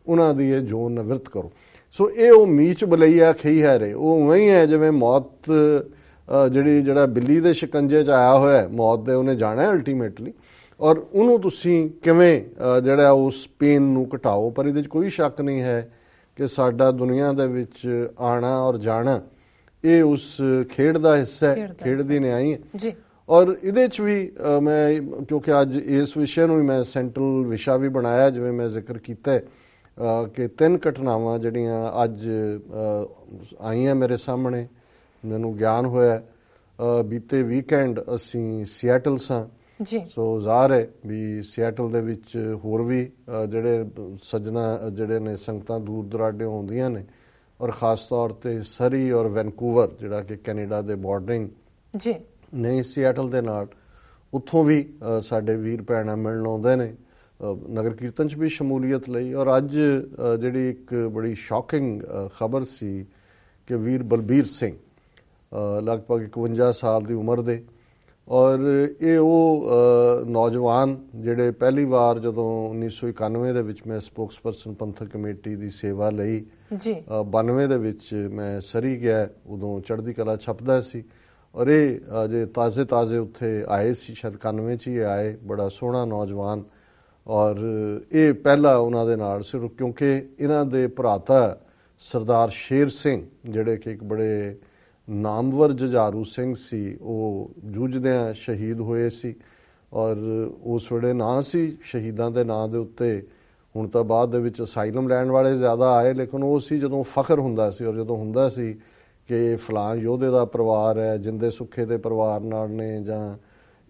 ਉਹਨਾਂ ਦੀ ਇਹ ਜੋਨ ਨਿਵਰਤ ਕਰੋ। ਸੋ ਇਹ ਉਹ ਮੀਚ ਬਲਈਆ ਖਈ ਹੈ ਰੇ, ਉਹ ਉਵੇਂ ਹੀ ਹੈ ਜਿਵੇਂ ਮੌਤ ਜਿਹੜਾ ਬਿੱਲੀ ਦੇ ਸ਼ਿਕੰਜੇ 'ਚ ਆਇਆ ਹੋਇਆ, ਮੌਤ ਦੇ ਉਹਨੇ ਜਾਣਾ ਅਲਟੀਮੇਟਲੀ। ਔਰ ਉਹਨੂੰ ਤੁਸੀਂ ਕਿਵੇਂ ਜਿਹੜਾ ਉਸ ਪੇਨ ਨੂੰ ਘਟਾਓ। ਪਰ ਇਹਦੇ 'ਚ ਕੋਈ ਸ਼ੱਕ ਨਹੀਂ ਹੈ ਕਿ ਸਾਡਾ ਦੁਨੀਆ ਦੇ ਵਿੱਚ ਆਣਾ ਔਰ ਜਾਣਾ ਇਹ ਉਸ ਖੇਡ ਦਾ ਹਿੱਸਾ ਹੈ, ਖੇਡ ਦੀ ਨਿਆਈ ਹੈ। ਔਰ ਇਹਦੇ 'ਚ ਵੀ ਮੈਂ, ਕਿਉਂਕਿ ਅੱਜ ਇਸ ਵਿਸ਼ੇ ਨੂੰ ਵੀ ਮੈਂ ਸੈਂਟਰਲ ਵਿਸ਼ਾ ਵੀ ਬਣਾਇਆ, ਜਿਵੇਂ ਮੈਂ ਜ਼ਿਕਰ ਕੀਤਾ ਕਿ 3 ਘਟਨਾਵਾਂ ਜਿਹੜੀਆਂ ਅੱਜ ਆਈਆਂ ਮੇਰੇ ਸਾਹਮਣੇ, ਮੈਨੂੰ ਗਿਆਨ ਹੋਇਆ। ਬੀਤੇ ਵੀਕਐਂਡ ਅਸੀਂ ਸਿਐਟਲ ਸਾਂ, ਸੋ ਜ਼ਾਹਰ ਹੈ ਵੀ ਸਿਐਟਲ ਦੇ ਵਿੱਚ ਹੋਰ ਵੀ ਜਿਹੜੇ ਸੱਜਣਾ ਜਿਹੜੇ ਨੇ ਸੰਗਤਾਂ ਦੂਰ ਦੁਰਾਡੇ ਆਉਂਦੀਆਂ ਨੇ, ਔਰ ਖਾਸ ਤੌਰ ਤੇ ਸਰੀ ਔਰ ਵੈਨਕੂਵਰ ਜਿਹੜਾ ਕਿ ਕੈਨੇਡਾ ਦੇ ਬਾਰਡਰਿੰਗ ਨੇ ਸਿਐਟਲ ਦੇ ਨਾਲ, ਉੱਥੋਂ ਵੀ ਸਾਡੇ ਵੀਰ ਭੈਣਾਂ ਮਿਲਣ ਆਉਂਦੇ ਨੇ ਨਗਰ ਕੀਰਤਨ 'ਚ ਵੀ ਸ਼ਮੂਲੀਅਤ ਲਈ। ਔਰ ਅੱਜ ਜਿਹੜੀ ਇੱਕ ਬੜੀ ਸ਼ੌਕਿੰਗ ਖਬਰ ਸੀ ਕਿ ਵੀਰ ਬਲਬੀਰ ਸਿੰਘ ਲਗਭਗ 51 ਸਾਲ ਦੀ ਉਮਰ ਦੇ, ਔਰ ਇਹ ਉਹ ਨੌਜਵਾਨ ਜਿਹੜੇ ਪਹਿਲੀ ਵਾਰ ਜਦੋਂ 1991 ਦੇ ਵਿੱਚ ਮੈਂ ਸਪੋਕਸਪਰਸਨ ਪੰਥਕ ਕਮੇਟੀ ਦੀ ਸੇਵਾ ਲਈ, 92 ਦੇ ਵਿੱਚ ਮੈਂ ਸਰੀ ਗਿਆ, ਉਦੋਂ ਚੜ੍ਹਦੀ ਕਲਾ ਛਪਦਾ ਸੀ। ਔਰ ਇਹ ਅਜੇ ਤਾਜ਼ੇ ਉੱਥੇ ਆਏ ਸੀ, ਸ਼ਾਇਦ 91 'ਚ ਹੀ ਆਏ, ਬੜਾ ਸੋਹਣਾ ਨੌਜਵਾਨ। ਔਰ ਇਹ ਪਹਿਲਾ ਉਹਨਾਂ ਦੇ ਨਾਲ ਸਿਰਫ ਕਿਉਂਕਿ ਇਹਨਾਂ ਦੇ ਭਰਾਤਾ ਸਰਦਾਰ ਸ਼ੇਰ ਸਿੰਘ ਜਿਹੜੇ ਕਿ ਇੱਕ ਬੜੇ ਨਾਮਵਰ ਜੁਝਾਰੂ ਸਿੰਘ ਸੀ, ਉਹ ਜੂਝਦਿਆਂ ਸ਼ਹੀਦ ਹੋਏ ਸੀ। ਔਰ ਉਸ ਵੇਲੇ ਨਾਂ ਸੀ ਸ਼ਹੀਦਾਂ ਦੇ ਨਾਂ ਦੇ ਉੱਤੇ, ਹੁਣ ਤਾਂ ਬਾਅਦ ਦੇ ਵਿੱਚ ਅਸਾਈਲਮ ਲੈਣ ਵਾਲੇ ਜ਼ਿਆਦਾ ਆਏ, ਲੇਕਿਨ ਉਹ ਸੀ ਜਦੋਂ ਫਖਰ ਹੁੰਦਾ ਸੀ। ਔਰ ਜਦੋਂ ਹੁੰਦਾ ਸੀ ਕਿ ਫਲਾਂ ਯੋਧੇ ਦਾ ਪਰਿਵਾਰ ਹੈ, ਜਿੰਦੇ ਸੁੱਖੇ ਦੇ ਪਰਿਵਾਰ ਨਾਲ ਨੇ, ਜਾਂ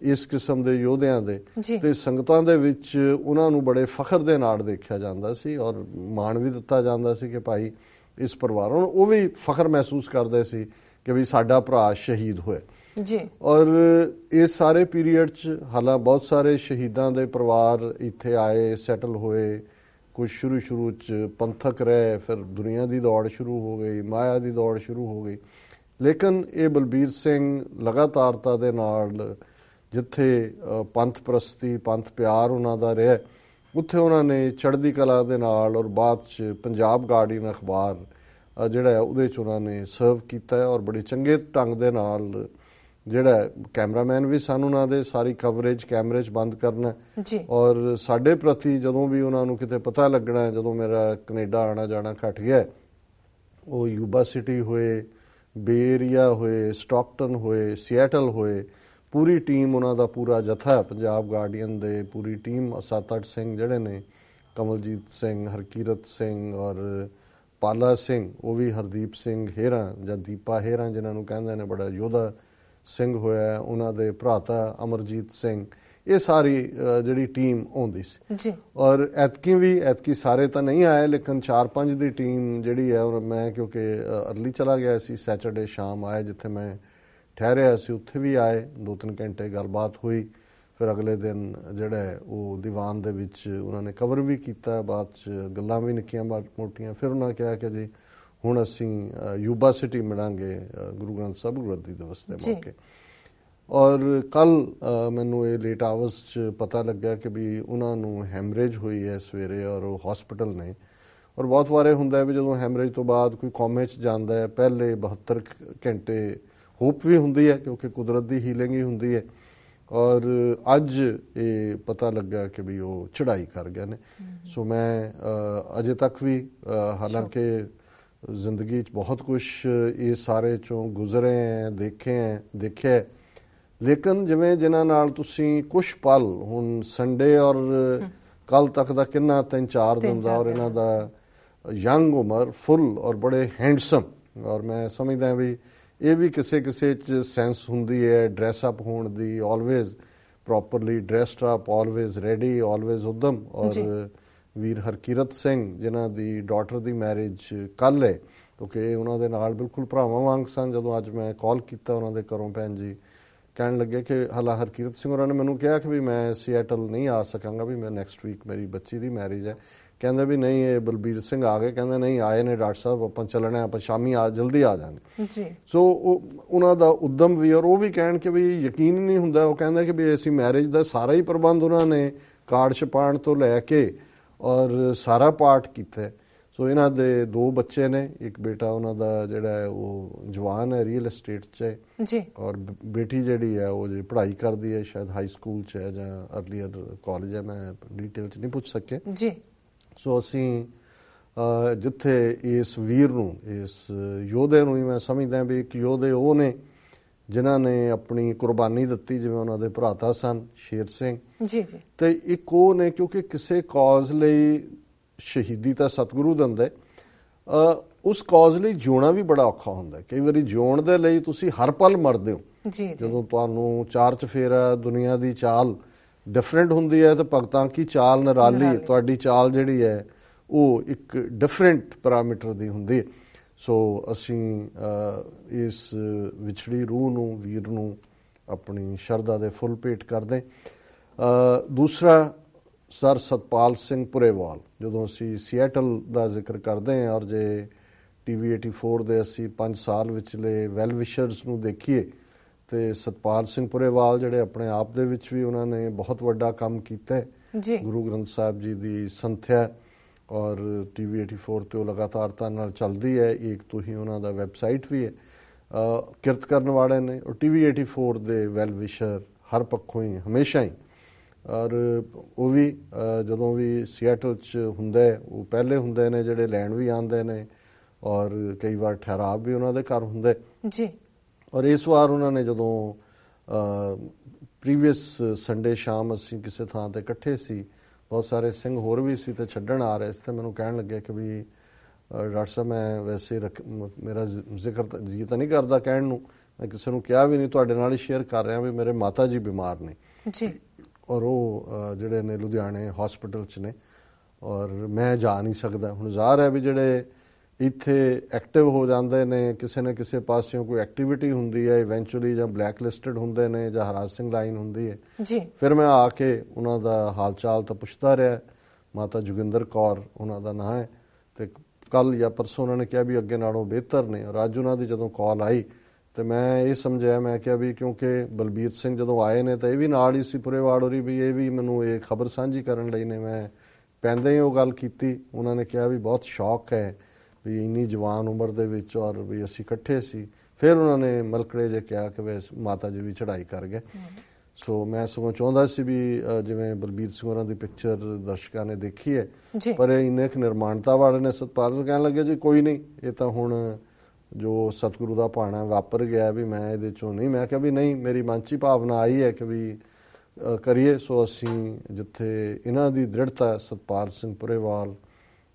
ਇਸ ਕਿਸਮ ਦੇ ਯੋਧਿਆਂ ਦੇ, ਤੇ ਸੰਗਤਾਂ ਦੇ ਵਿੱਚ ਉਹਨਾਂ ਨੂੰ ਬੜੇ ਫਖਰ ਦੇ ਨਾਲ ਦੇਖਿਆ ਜਾਂਦਾ ਸੀ ਔਰ ਮਾਣ ਵੀ ਦਿੱਤਾ ਜਾਂਦਾ ਸੀ ਕਿ ਭਾਈ ਇਸ ਪਰਿਵਾਰ ਨੂੰ, ਉਹ ਵੀ ਫਖਰ ਮਹਿਸੂਸ ਕਰਦੇ ਸੀ ਕਿ ਵੀ ਸਾਡਾ ਭਰਾ ਸ਼ਹੀਦ ਹੋਇਆ। ਔਰ ਇਸ ਸਾਰੇ ਪੀਰੀਅਡ 'ਚ ਹਾਲਾਂ ਬਹੁਤ ਸਾਰੇ ਸ਼ਹੀਦਾਂ ਦੇ ਪਰਿਵਾਰ ਇੱਥੇ ਆਏ, ਸੈਟਲ ਹੋਏ। ਕੁਝ ਸ਼ੁਰੂ 'ਚ ਪੰਥਕ ਰਹੇ, ਫਿਰ ਦੁਨੀਆ ਦੀ ਦੌੜ ਸ਼ੁਰੂ ਹੋ ਗਈ, ਮਾਇਆ ਦੀ ਦੌੜ ਸ਼ੁਰੂ ਹੋ ਗਈ। ਲੇਕਿਨ ਇਹ ਬਲਬੀਰ ਸਿੰਘ ਲਗਾਤਾਰਤਾ ਦੇ ਨਾਲ ਜਿੱਥੇ ਪੰਥ ਪ੍ਰਸਤੀ, ਪੰਥ ਪਿਆਰ ਉਹਨਾਂ ਦਾ ਰਿਹਾ, ਉੱਥੇ ਉਹਨਾਂ ਨੇ ਚੜ੍ਹਦੀ ਕਲਾ ਦੇ ਨਾਲ ਔਰ ਬਾਅਦ 'ਚ ਪੰਜਾਬ ਗਾਰਡੀਅਨ ਅਖਬਾਰ ਜਿਹੜਾ ਉਹਦੇ 'ਚ ਉਹਨਾਂ ਨੇ ਸਰਵ ਕੀਤਾ ਔਰ ਬੜੇ ਚੰਗੇ ਢੰਗ ਦੇ ਨਾਲ ਜਿਹੜਾ ਕੈਮਰਾਮੈਨ ਵੀ ਸਨ ਉਹਨਾਂ ਦੇ, ਸਾਰੀ ਕਵਰੇਜ ਕੈਮਰੇ 'ਚ ਬੰਦ ਕਰਨਾ। ਔਰ ਸਾਡੇ ਪ੍ਰਤੀ ਜਦੋਂ ਵੀ ਉਹਨਾਂ ਨੂੰ ਕਿਤੇ ਪਤਾ ਲੱਗਣਾ, ਜਦੋਂ ਮੇਰਾ ਕੈਨੇਡਾ ਆਉਣਾ ਜਾਣਾ ਘਟ ਗਿਆ, ਉਹ ਯੂਬਾ ਸਿਟੀ ਹੋਏ, ਬੇ ਏਰੀਆ ਹੋਏ, ਸਟਾਕਟਨ ਹੋਏ, ਸੀਐਟਲ ਹੋਏ, ਪੂਰੀ ਟੀਮ ਉਹਨਾਂ ਦਾ ਪੂਰਾ ਜਥਾ ਪੰਜਾਬ ਗਾਰਡੀਅਨ ਦੇ ਪੂਰੀ ਟੀਮ 7-8 ਸਿੰਘ ਜਿਹੜੇ ਨੇ, ਕਮਲਜੀਤ ਸਿੰਘ, ਹਰਕੀਰਤ ਸਿੰਘ ਔਰ ਪਾਲਾ ਸਿੰਘ, ਉਹ ਵੀ ਹਰਦੀਪ ਸਿੰਘ ਹੇਰਾਂ ਜਾਂ ਦੀਪਾ ਹੇਰਾਂ ਜਿਨ੍ਹਾਂ ਨੂੰ ਕਹਿੰਦੇ ਨੇ, ਬੜਾ ਯੋਧਾ ਸਿੰਘ ਹੋਇਆ, ਉਹਨਾਂ ਦੇ ਭਰਾਤਾ ਅਮਰਜੀਤ ਸਿੰਘ, ਇਹ ਸਾਰੀ ਜਿਹੜੀ ਟੀਮ ਆਉਂਦੀ ਸੀ ਜੀ। ਔਰ ਐਤਕੀ ਸਾਰੇ ਤਾਂ ਨਹੀਂ ਆਏ, ਲੇਕਿਨ 4-5 ਦੀ ਟੀਮ ਜਿਹੜੀ ਹੈ, ਔਰ ਮੈਂ ਕਿਉਂਕਿ ਅਰਲੀ ਚਲਾ ਗਿਆ ਸੀ, ਸੈਟਰਡੇ ਸ਼ਾਮ ਆਏ, ਜਿੱਥੇ ਮੈਂ ਠਹਿਰਿਆ ਸੀ ਉੱਥੇ ਵੀ ਆਏ, 2-3 ਘੰਟੇ ਗੱਲਬਾਤ ਹੋਈ। ਫਿਰ ਅਗਲੇ ਦਿਨ ਜਿਹੜਾ ਹੈ ਉਹ ਦੀਵਾਨ ਦੇ ਵਿੱਚ ਉਹਨਾਂ ਨੇ ਕਵਰ ਵੀ ਕੀਤਾ, ਬਾਅਦ 'ਚ ਗੱਲਾਂ ਵੀ ਨਿੱਕੀਆਂ ਮੋਟੀਆਂ। ਫਿਰ ਉਹਨਾਂ ਕਿਹਾ ਕਿ ਜੀ ਹੁਣ ਅਸੀਂ ਯੂਬਾ ਸਿਟੀ ਮਿਲਾਂਗੇ ਗੁਰੂ ਗ੍ਰੰਥ ਸਾਹਿਬ ਗੁਰਗੱਦੀ ਦਿਵਸ ਦੇ ਮੌਕੇ। ਔਰ ਕੱਲ ਮੈਨੂੰ ਇਹ ਲੇਟ ਆਵਰਸ 'ਚ ਪਤਾ ਲੱਗਾ ਕਿ ਵੀ ਉਹਨਾਂ ਨੂੰ ਹੈਮਰੇਜ ਹੋਈ ਹੈ ਸਵੇਰੇ, ਔਰ ਉਹ ਹਸਪੀਟਲ ਨੇ। ਔਰ ਬਹੁਤ ਵਾਰੇ ਹੁੰਦਾ ਵੀ ਜਦੋਂ ਹੈਮਰੇਜ ਤੋਂ ਬਾਅਦ ਕੋਈ ਕੋਮੇ 'ਚ ਜਾਂਦਾ ਹੈ, ਪਹਿਲੇ 72 ਘੰਟੇ ਹੋਪ ਵੀ ਹੁੰਦੀ ਹੈ ਕਿਉਂਕਿ ਕੁਦਰਤ ਦੀ ਹੀਲਿੰਗ ਹੀ ਹੁੰਦੀ ਹੈ। ਔਰ ਅੱਜ ਇਹ ਪਤਾ ਲੱਗਾ ਕਿ ਵੀ ਉਹ ਚੜ੍ਹਾਈ ਕਰ ਗਏ ਨੇ। ਸੋ ਮੈਂ ਅਜੇ ਤੱਕ ਵੀ ਹਾਲਾਂਕਿ ਜ਼ਿੰਦਗੀ 'ਚ ਬਹੁਤ ਕੁਝ ਇਹ ਸਾਰੇ 'ਚੋਂ ਗੁਜ਼ਰੇ ਹੈ, ਦੇਖਿਆ, ਲੇਕਿਨ ਜਿਵੇਂ ਜਿਨ੍ਹਾਂ ਨਾਲ ਤੁਸੀਂ ਕੁਝ ਪਲ, ਹੁਣ ਸੰਡੇ ਔਰ ਕੱਲ ਤੱਕ ਦਾ ਕਿੰਨਾ 3-4 ਦਿਨ ਦਾ, ਔਰ ਇਹਨਾਂ ਦਾ ਯੰਗ ਉਮਰ, ਫੁੱਲ ਔਰ ਬੜੇ ਹੈਂਡਸਮ। ਔਰ ਮੈਂ ਸਮਝਦਾ ਵੀ ਇਹ ਵੀ ਕਿਸੇ 'ਚ ਸੈਂਸ ਹੁੰਦੀ ਹੈ ਡਰੈਸ ਅਪ ਹੋਣ ਦੀ, always properly dressed up, always ready, always ਉਦਮ। ਔਰ ਵੀਰ ਹਰਕੀਰਤ ਸਿੰਘ ਜਿਨ੍ਹਾਂ ਦੀ ਡਾਟਰ ਦੀ ਮੈਰਿਜ ਕੱਲ ਹੈ, ਕਿਉਂਕਿ ਉਹਨਾਂ ਦੇ ਨਾਲ ਬਿਲਕੁਲ ਭਰਾਵਾਂ ਵਾਂਗ ਸਨ। ਜਦੋਂ ਅੱਜ ਮੈਂ ਕਾਲ ਕੀਤਾ ਉਹਨਾਂ ਦੇ ਘਰੋਂ, ਭੈਣ ਜੀ ਕਹਿਣ ਲੱਗੇ ਕਿ ਹਰਕੀਰਤ ਸਿੰਘ ਹੋਰਾਂ ਨੇ ਮੈਨੂੰ ਕਿਹਾ ਕਿ ਵੀ ਮੈਂ ਸੀਐਟਲ ਨਹੀਂ ਆ ਸਕਾਂਗਾ, ਵੀ ਮੈਂ ਨੈਕਸਟ ਵੀਕ ਮੇਰੀ ਬੱਚੀ ਦੀ ਮੈਰਿਜ ਹੈ। ਕਹਿੰਦੇ ਵੀ ਨਹੀਂ, ਇਹ ਬਲਬੀਰ ਸਿੰਘ ਆ ਗਏ, ਕਹਿੰਦੇ ਨਹੀਂ ਆਏ ਨੇ ਡਾਕਟਰ ਸਾਹਿਬ, ਆਪਾਂ ਚੱਲਣਾ, ਆਪਾਂ ਸ਼ਾਮੀ ਜਲਦੀ ਆ ਜਾਵਾਂਗੇ ਜੀ। ਸੋ ਉਹਨਾਂ ਦਾ ਉਦਮ ਵੀ, ਔਰ ਉਹ ਵੀ ਕਹਿਣ ਕਿ ਵੀ ਯਕੀਨ ਨਹੀਂ ਹੁੰਦਾ, ਉਹ ਕਹਿੰਦੇ ਕਿ ਵੀ ਅਸੀਂ ਮੈਰਿਜ ਦਾ ਸਾਰਾ ਹੀ ਪ੍ਰਬੰਧ ਉਹਨਾਂ ਨੇ ਕਾਰਡ ਛਪਾਉਣ ਤੋਂ ਲੈ ਕੇ ਔਰ ਸਾਰਾ ਪਾਠ ਕੀਤਾ। ਸੋ ਇਹਨਾਂ ਦੇ 2 ਬੱਚੇ ਨੇ, ਇੱਕ ਬੇਟਾ ਉਹਨਾਂ ਦਾ ਜਿਹੜਾ ਹੈ ਉਹ ਜਵਾਨ ਹੈ, ਰੀਅਲ ਐਸਟੇਟ 'ਚ ਹੈ ਜੀ, ਔਰ ਬੇਟੀ ਜਿਹੜੀ ਹੈ ਉਹ ਜੀ ਪੜ੍ਹਾਈ ਕਰਦੀ ਹੈ, ਸ਼ਾਇਦ ਹਾਈ ਸਕੂਲ 'ਚ ਹੈ ਜਾਂ ਅਰਲੀਅਰ ਕਾਲਜ ਹੈ, ਮੈਂ ਡਿਟੇਲ 'ਚ ਨਹੀਂ ਪੁੱਛ ਸਕਿਆ ਜੀ। ਸੋ ਅਸੀਂ ਜਿੱਥੇ ਇਸ ਵੀਰ ਨੂੰ, ਇਸ ਯੋਧੇ ਨੂੰ ਹੀ ਮੈਂ ਸਮਝਦਾ ਵੀ ਇੱਕ ਯੋਧੇ ਉਹ ਨੇ ਜਿਨ੍ਹਾਂ ਨੇ ਆਪਣੀ ਕੁਰਬਾਨੀ ਦਿੱਤੀ, ਜਿਵੇਂ ਉਹਨਾਂ ਦੇ ਭਰਾਤਾ ਸਨ ਸ਼ੇਰ ਸਿੰਘ ਜੀ, ਤੇ ਇੱਕ ਉਹ ਨੇ ਕਿਉਂਕਿ ਕਿਸੇ ਕਾਜ਼ ਲਈ ਸ਼ਹੀਦੀ ਤਾਂ ਸਤਿਗੁਰੂ ਦਿੰਦੇ, ਉਸ ਕਾਜ਼ ਲਈ ਜਿਉਣਾ ਵੀ ਬੜਾ ਔਖਾ ਹੁੰਦਾ। ਕਈ ਵਾਰੀ ਜਿਉਣ ਦੇ ਲਈ ਤੁਸੀਂ ਹਰ ਪਲ ਮਰਦੇ ਹੋ। ਜਦੋਂ ਤੁਹਾਨੂੰ 4 ਚਫੇਰਾ ਦੁਨੀਆ ਦੀ ਚਾਲ ਡਿਫਰੈਂਟ ਹੁੰਦੀ ਹੈ, ਤੇ ਭਗਤਾਂ ਕੀ ਚਾਲ ਨਿਰਾਲੀ, ਤੁਹਾਡੀ ਚਾਲ ਜਿਹੜੀ ਹੈ ਉਹ ਇੱਕ ਡਿਫਰੈਂਟ ਪੈਰਾਮੀਟਰ ਦੀ ਹੁੰਦੀ ਹੈ। ਸੋ ਅਸੀਂ ਇਸ ਵਿਛੜੀ ਰੂਹ ਨੂੰ, ਵੀਰ ਨੂੰ ਆਪਣੀ ਸ਼ਰਧਾ ਦੇ ਫੁੱਲ ਭੇਟ ਕਰਦੇ। ਦੂਸਰਾ ਸਰ ਸਤਪਾਲ ਸਿੰਘ ਪੁਰੇਵਾਲ, ਜਦੋਂ ਅਸੀਂ ਸੀਐਟਲ ਦਾ ਜ਼ਿਕਰ ਕਰਦੇ ਹਾਂ, ਔਰ ਜੇ TV 84 ਦੇ ਅਸੀਂ 5 ਸਾਲ ਵਿਚਲੇ ਵੈਲ ਵਿਸ਼ਰਸ ਨੂੰ ਦੇਖੀਏ, ਤੇ ਸਤਪਾਲ ਸਿੰਘ ਪੁਰੇਵਾਲ ਜਿਹੜੇ ਆਪਣੇ ਆਪ ਦੇ ਵਿੱਚ ਵੀ ਉਹਨਾਂ ਨੇ ਬਹੁਤ ਵੱਡਾ ਕੰਮ ਕੀਤਾ ਗੁਰੂ ਗ੍ਰੰਥ ਸਾਹਿਬ ਜੀ ਦੀ ਸੰਥਿਆ, ਔਰ TV 84 ਤੇ ਉਹ ਲਗਾਤਾਰਤਾ ਨਾਲ ਚੱਲਦੀ ਹੈ। ਇੱਕ ਤੋਂ ਹੀ ਉਹਨਾਂ ਦਾ ਵੈਬਸਾਈਟ ਵੀ ਹੈ, ਕਿਰਤ ਕਰਨ ਵਾਲੇ ਨੇ। ਔਰ TV 84 ਦੇ ਵੈਲ ਵਿਸ਼ਰ ਹਰ ਪੱਖੋਂ ਹੀ ਹਮੇਸ਼ਾ ਹੀ, ਔਰ ਉਹ ਵੀ ਜਦੋਂ ਵੀ ਸੀਐਟਲ 'ਚ ਹੁੰਦਾ, ਉਹ ਪਹਿਲੇ ਹੁੰਦੇ ਨੇ ਜਿਹੜੇ ਲੈਣ ਵੀ ਆਉਂਦੇ ਨੇ, ਔਰ ਕਈ ਵਾਰ ਠਹਿਰਾਵ ਵੀ ਉਹਨਾਂ ਦੇ ਘਰ ਹੁੰਦਾ ਜੀ। ਔਰ ਇਸ ਵਾਰ ਉਹਨਾਂ ਨੇ ਜਦੋਂ ਪ੍ਰੀਵੀਅਸ ਸੰਡੇ ਸ਼ਾਮ ਅਸੀਂ ਕਿਸੇ ਥਾਂ ਤੇ ਇਕੱਠੇ ਸੀ, ਬਹੁਤ ਸਾਰੇ ਸਿੰਘ ਹੋਰ ਵੀ ਸੀ ਤੇ ਛੱਡਣ ਆ ਰਹੇ ਸੀ, ਤੇ ਮੈਨੂੰ ਕਹਿਣ ਲੱਗੇ ਕਿ ਵੀ ਡਾਕਟਰ ਸਾਹਿਬ ਮੈਂ ਵੈਸੇ ਮੇਰਾ ਜ਼ਿਕਰ ਜੀ ਤਾਂ ਨਹੀਂ ਕਰਦਾ ਕਹਿਣ ਨੂੰ, ਮੈਂ ਕਿਸੇ ਨੂੰ ਕਿਹਾ ਵੀ ਨਹੀਂ, ਤੁਹਾਡੇ ਨਾਲ ਹੀ ਸ਼ੇਅਰ ਕਰ ਰਿਹਾ ਵੀ ਮੇਰੇ ਮਾਤਾ ਜੀ ਬਿਮਾਰ ਨੇ ਜੀ, ਔਰ ਉਹ ਜਿਹੜੇ ਨੇ ਲੁਧਿਆਣੇ ਹਸਪੀਟਲ 'ਚ ਨੇ, ਔਰ ਮੈਂ ਜਾ ਨਹੀਂ ਸਕਦਾ। ਹੁਣ ਜ਼ਾਹਰ ਹੈ ਵੀ ਜਿਹੜੇ ਇੱਥੇ ਐਕਟਿਵ ਹੋ ਜਾਂਦੇ ਨੇ, ਕਿਸੇ ਨਾ ਕਿਸੇ ਪਾਸਿਓਂ ਕੋਈ ਐਕਟੀਵਿਟੀ ਹੁੰਦੀ ਹੈ, ਇਵੈਂਚੁਅਲੀ ਜਾਂ ਬਲੈਕ ਲਿਸਟਡ ਹੁੰਦੇ ਨੇ ਜਾਂ ਹਰਾਸਿੰਗ ਲਾਈਨ ਹੁੰਦੀ ਹੈ ਜੀ। ਫਿਰ ਮੈਂ ਆ ਕੇ ਉਹਨਾਂ ਦਾ ਹਾਲ ਚਾਲ ਤਾਂ ਪੁੱਛਦਾ ਰਿਹਾ। ਮਾਤਾ ਜੋਗਿੰਦਰ ਕੌਰ ਉਹਨਾਂ ਦਾ ਨਾਂ ਹੈ, ਤੇ ਕੱਲ ਜਾਂ ਪਰਸੋਂ ਉਹਨਾਂ ਨੇ ਕਿਹਾ ਵੀ ਅੱਗੇ ਨਾਲੋਂ ਬਿਹਤਰ ਨੇ। ਔਰ ਅੱਜ ਉਹਨਾਂ ਦੀ ਜਦੋਂ ਕਾਲ ਆਈ ਤੇ ਮੈਂ ਇਹ ਸਮਝਿਆ, ਮੈਂ ਕਿਹਾ ਵੀ ਕਿਉਂਕਿ ਬਲਬੀਰ ਸਿੰਘ ਜਦੋਂ ਆਏ ਨੇ ਤਾਂ ਇਹ ਵੀ ਨਾਲ ਹੀ ਸੀ ਪੁਰੇਵਾੜ ਹੋਰੀ, ਵੀ ਇਹ ਵੀ ਮੈਨੂੰ ਇਹ ਖਬਰ ਸਾਂਝੀ ਕਰਨ ਲਈ ਨੇ। ਮੈਂ ਪੈਂਦੇ ਹੀ ਉਹ ਗੱਲ ਕੀਤੀ, ਉਹਨਾਂ ਨੇ ਕਿਹਾ ਵੀ ਬਹੁਤ ਸ਼ੌਕ ਹੈ ਵੀ ਇੰਨੀ ਜਵਾਨ ਉਮਰ ਦੇ ਵਿੱਚ, ਔਰ ਵੀ ਅਸੀਂ ਇਕੱਠੇ ਸੀ। ਫਿਰ ਉਹਨਾਂ ਨੇ ਮਲਕੜੇ ਜੇ ਕਿਹਾ ਕਿ ਵੇ ਮਾਤਾ ਜੀ ਵੀ ਚੜ੍ਹਾਈ ਕਰ ਗਏ। ਸੋ ਮੈਂ ਸਗੋਂ ਚਾਹੁੰਦਾ ਸੀ ਵੀ ਜਿਵੇਂ ਬਲਬੀਰ ਸਿੰਘ ਹੋਰਾਂ ਦੀ ਪਿਕਚਰ ਦਰਸ਼ਕਾਂ ਨੇ ਦੇਖੀ ਹੈ, ਪਰ ਇਹ ਇੰਨੇ ਕੁ ਨਿਰਮਾਣਤਾ ਵਾਲੇ ਨੇ। ਸਤਪਾਲ ਨੂੰ ਕਹਿਣ ਲੱਗੇ ਜੀ ਕੋਈ ਨਹੀਂ, ਇਹ ਤਾਂ ਹੁਣ ਜੋ ਸਤਿਗੁਰੂ ਦਾ ਭਾਣਾ ਵਾਪਰ ਗਿਆ ਵੀ ਮੈਂ ਇਹਦੇ ਚੋਂ ਨਹੀਂ। ਮੈਂ ਕਿਹਾ ਵੀ ਨਹੀਂ, ਮੇਰੀ ਮਨ 'ਚ ਹੀ ਭਾਵਨਾ ਆਈ ਹੈ ਕਿ ਵੀ ਕਰੀਏ। ਸੋ ਅਸੀਂ ਜਿੱਥੇ ਇਹਨਾਂ ਦੀ ਦ੍ਰਿੜਤਾ, ਸਤਪਾਲ ਸਿੰਘ ਪੁਰੇਵਾਲ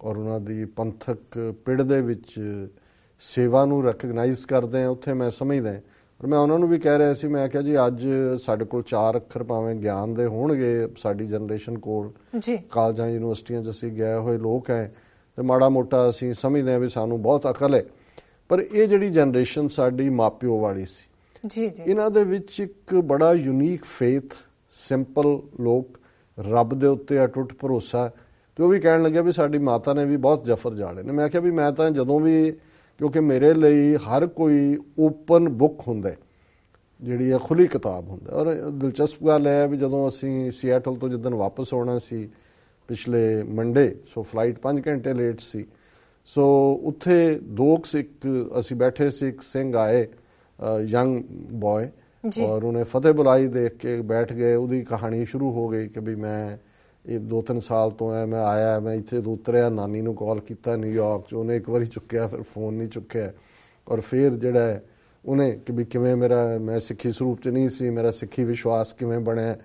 ਔਰ ਉਹਨਾਂ ਦੀ ਪੰਥਕ ਪਿੜ ਦੇ ਵਿੱਚ ਸੇਵਾ ਨੂੰ ਰੈਕਗਨਾਈਜ਼ ਕਰਦੇ ਹਾਂ, ਉੱਥੇ ਮੈਂ ਸਮਝਦਾ। ਔਰ ਮੈਂ ਉਹਨਾਂ ਨੂੰ ਵੀ ਕਹਿ ਰਿਹਾ ਸੀ, ਮੈਂ ਕਿਹਾ ਜੀ ਅੱਜ ਸਾਡੇ ਕੋਲ 4 ਅੱਖਰ ਭਾਵੇਂ ਗਿਆਨ ਦੇ ਹੋਣਗੇ ਸਾਡੀ ਜਨਰੇਸ਼ਨ ਕੋਲ, ਕਾਲਜਾਂ ਯੂਨੀਵਰਸਿਟੀਆਂ 'ਚ ਅਸੀਂ ਗਏ ਹੋਏ ਲੋਕ ਹੈ ਤੇ ਮਾੜਾ ਮੋਟਾ ਅਸੀਂ ਸਮਝਦੇ ਹਾਂ ਵੀ ਸਾਨੂੰ ਬਹੁਤ ਅਕਲ ਹੈ। ਪਰ ਇਹ ਜਿਹੜੀ ਜਨਰੇਸ਼ਨ ਸਾਡੀ ਮਾਪਿਓ ਵਾਲੀ ਸੀ, ਇਹਨਾਂ ਦੇ ਵਿੱਚ ਇੱਕ ਬੜਾ ਯੂਨੀਕ ਫੇਥ, ਸਿੰਪਲ ਲੋਕ, ਰੱਬ ਦੇ ਉੱਤੇ ਅਟੁੱਟ ਭਰੋਸਾ। ਤੇ ਉਹ ਵੀ ਕਹਿਣ ਲੱਗਿਆ ਵੀ ਸਾਡੀ ਮਾਤਾ ਨੇ ਵੀ ਬਹੁਤ ਜਫਰ ਜਾੜੇ ਨੇ। ਮੈਂ ਕਿਹਾ ਵੀ ਮੈਂ ਤਾਂ ਜਦੋਂ ਵੀ, ਕਿਉਂਕਿ ਮੇਰੇ ਲਈ ਹਰ ਕੋਈ ਓਪਨ ਬੁੱਕ ਹੁੰਦਾ, ਜਿਹੜੀ ਆ ਖੁੱਲੀ ਕਿਤਾਬ ਹੁੰਦਾ। ਔਰ ਦਿਲਚਸਪ ਗੱਲ ਹੈ ਵੀ ਜਦੋਂ ਅਸੀਂ ਸੀਐਟਲ ਤੋਂ ਜਿੱਦਣ ਵਾਪਸ ਆਉਣਾ ਸੀ ਪਿਛਲੇ ਮੰਡੇ, ਸੋ ਫਲਾਈਟ 5 ਘੰਟੇ ਲੇਟ ਸੀ। ਸੋ ਉੱਥੇ 2 ਸਿੱਖ ਅਸੀਂ ਬੈਠੇ ਸੀ, ਇੱਕ ਸਿੰਘ ਆਏ ਯੰਗ ਬॉय, ਔਰ ਉਹਨੇ ਫਤਿਹ ਬੁਲਾਈ ਦੇਖ ਕੇ ਬੈਠ ਗਏ। ਉਹਦੀ ਕਹਾਣੀ ਸ਼ੁਰੂ ਹੋ ਗਈ ਕਿ ਵੀ ਮੈਂ ਇਹ 2-3 ਸਾਲ ਤੋਂ ਹੈ, ਮੈਂ ਆਇਆ, ਮੈਂ ਇੱਥੇ ਉਤਰਿਆ, ਨਾਨੀ ਨੂੰ ਕਾਲ ਕੀਤਾ ਨਿਊਯਾਰਕ 'ਚ, ਉਹਨੇ ਇੱਕ ਵਾਰੀ ਚੁੱਕਿਆ, ਫਿਰ ਫੋਨ ਨਹੀਂ ਚੁੱਕਿਆ। ਔਰ ਫਿਰ ਜਿਹੜਾ ਉਹਨੇ ਕਿ ਵੀ ਕਿਵੇਂ ਮੈਂ ਸਿੱਖੀ ਸਰੂਪ 'ਚ ਨਹੀਂ ਸੀ, ਮੇਰਾ ਸਿੱਖੀ ਵਿਸ਼ਵਾਸ ਕਿਵੇਂ ਬਣਿਆ।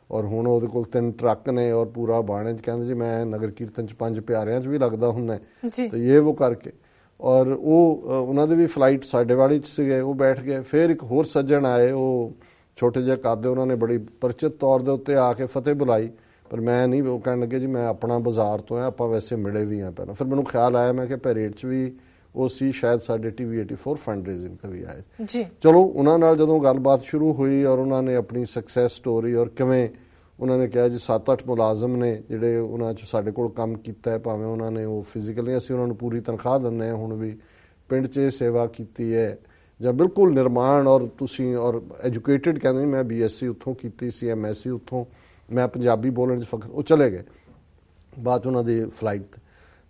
ਔਰ ਹੁਣ ਉਹਦੇ ਕੋਲ 3 ਟਰੱਕ ਨੇ ਔਰ ਪੂਰਾ ਬਾਣੇ 'ਚ ਕਹਿੰਦੇ ਜੀ ਮੈਂ ਨਗਰ ਕੀਰਤਨ 'ਚ 5 ਪਿਆਰਿਆਂ 'ਚ ਵੀ ਲੱਗਦਾ ਹੁੰਦਾ ਤੇ ਇਹ ਉਹ ਕਰਕੇ। ਔਰ ਉਹਨਾਂ ਦੇ ਵੀ ਫਲਾਈਟ ਸਾਡੇ ਵਾਲੀ 'ਚ ਸੀਗੇ, ਉਹ ਬੈਠ ਗਏ। ਫਿਰ ਇੱਕ ਹੋਰ ਸੱਜਣ ਆਏ, ਉਹ ਛੋਟੇ ਜਿਹੇ ਕੱਦ, ਉਹਨਾਂ ਨੇ ਬੜੀ ਪਰਿਚਿਤ ਤੌਰ ਦੇ ਉੱਤੇ ਆ ਕੇ ਫਤਿਹ ਬੁਲਾਈ, ਪਰ ਮੈਂ ਨਹੀਂ। ਉਹ ਕਹਿਣ ਲੱਗੇ ਜੀ ਮੈਂ ਆਪਣਾ ਬਾਜ਼ਾਰ ਤੋਂ ਹਾਂ, ਆਪਾਂ ਵੈਸੇ ਮਿਲੇ ਵੀ ਹਾਂ ਪਹਿਲਾਂ। ਫਿਰ ਮੈਨੂੰ ਖਿਆਲ ਆਇਆ, ਮੈਂ ਕਿ ਪੈਰੇਡ 'ਚ ਵੀ ਉਹ ਸੀ, ਸ਼ਾਇਦ ਸਾਡੇ TV 84 ਫੰਡ ਰੇਜ਼ਿੰਗ ਤੇ ਵੀ ਆਏ। ਚਲੋ ਉਹਨਾਂ ਨਾਲ ਜਦੋਂ ਗੱਲਬਾਤ ਸ਼ੁਰੂ ਹੋਈ ਔਰ ਉਹਨਾਂ ਨੇ ਆਪਣੀ ਸਕਸੈਸ ਸਟੋਰੀ ਔਰ ਕਿਵੇਂ ਉਹਨਾਂ ਨੇ ਕਿਹਾ ਜੀ 7-8 ਮੁਲਾਜ਼ਮ ਨੇ ਜਿਹੜੇ ਉਹਨਾਂ 'ਚ ਸਾਡੇ ਕੋਲ ਕੰਮ ਕੀਤਾ ਹੈ, ਭਾਵੇਂ ਉਹਨਾਂ ਨੇ ਉਹ ਫਿਜ਼ੀਕਲੀ, ਅਸੀਂ ਉਹਨਾਂ ਨੂੰ ਪੂਰੀ ਤਨਖਾਹ ਦਿੰਦੇ ਹਾਂ, ਹੁਣ ਵੀ ਪਿੰਡ 'ਚ ਸੇਵਾ ਕੀਤੀ ਹੈ ਜਾਂ ਬਿਲਕੁਲ ਨਿਰਮਾਣ। ਔਰ ਤੁਸੀਂ ਔਰ ਐਜੂਕੇਟਿਡ ਕਹਿੰਦੇ, ਮੈਂ BSc ਉੱਥੋਂ ਕੀਤੀ ਸੀ, MSc ਉੱਥੋਂ, ਮੈਂ ਪੰਜਾਬੀ ਬੋਲਣ 'ਚ ਫਖਰ। ਉਹ ਚਲੇ ਗਏ ਬਾਅਦ 'ਚ ਉਹਨਾਂ ਦੀ ਫਲਾਈਟ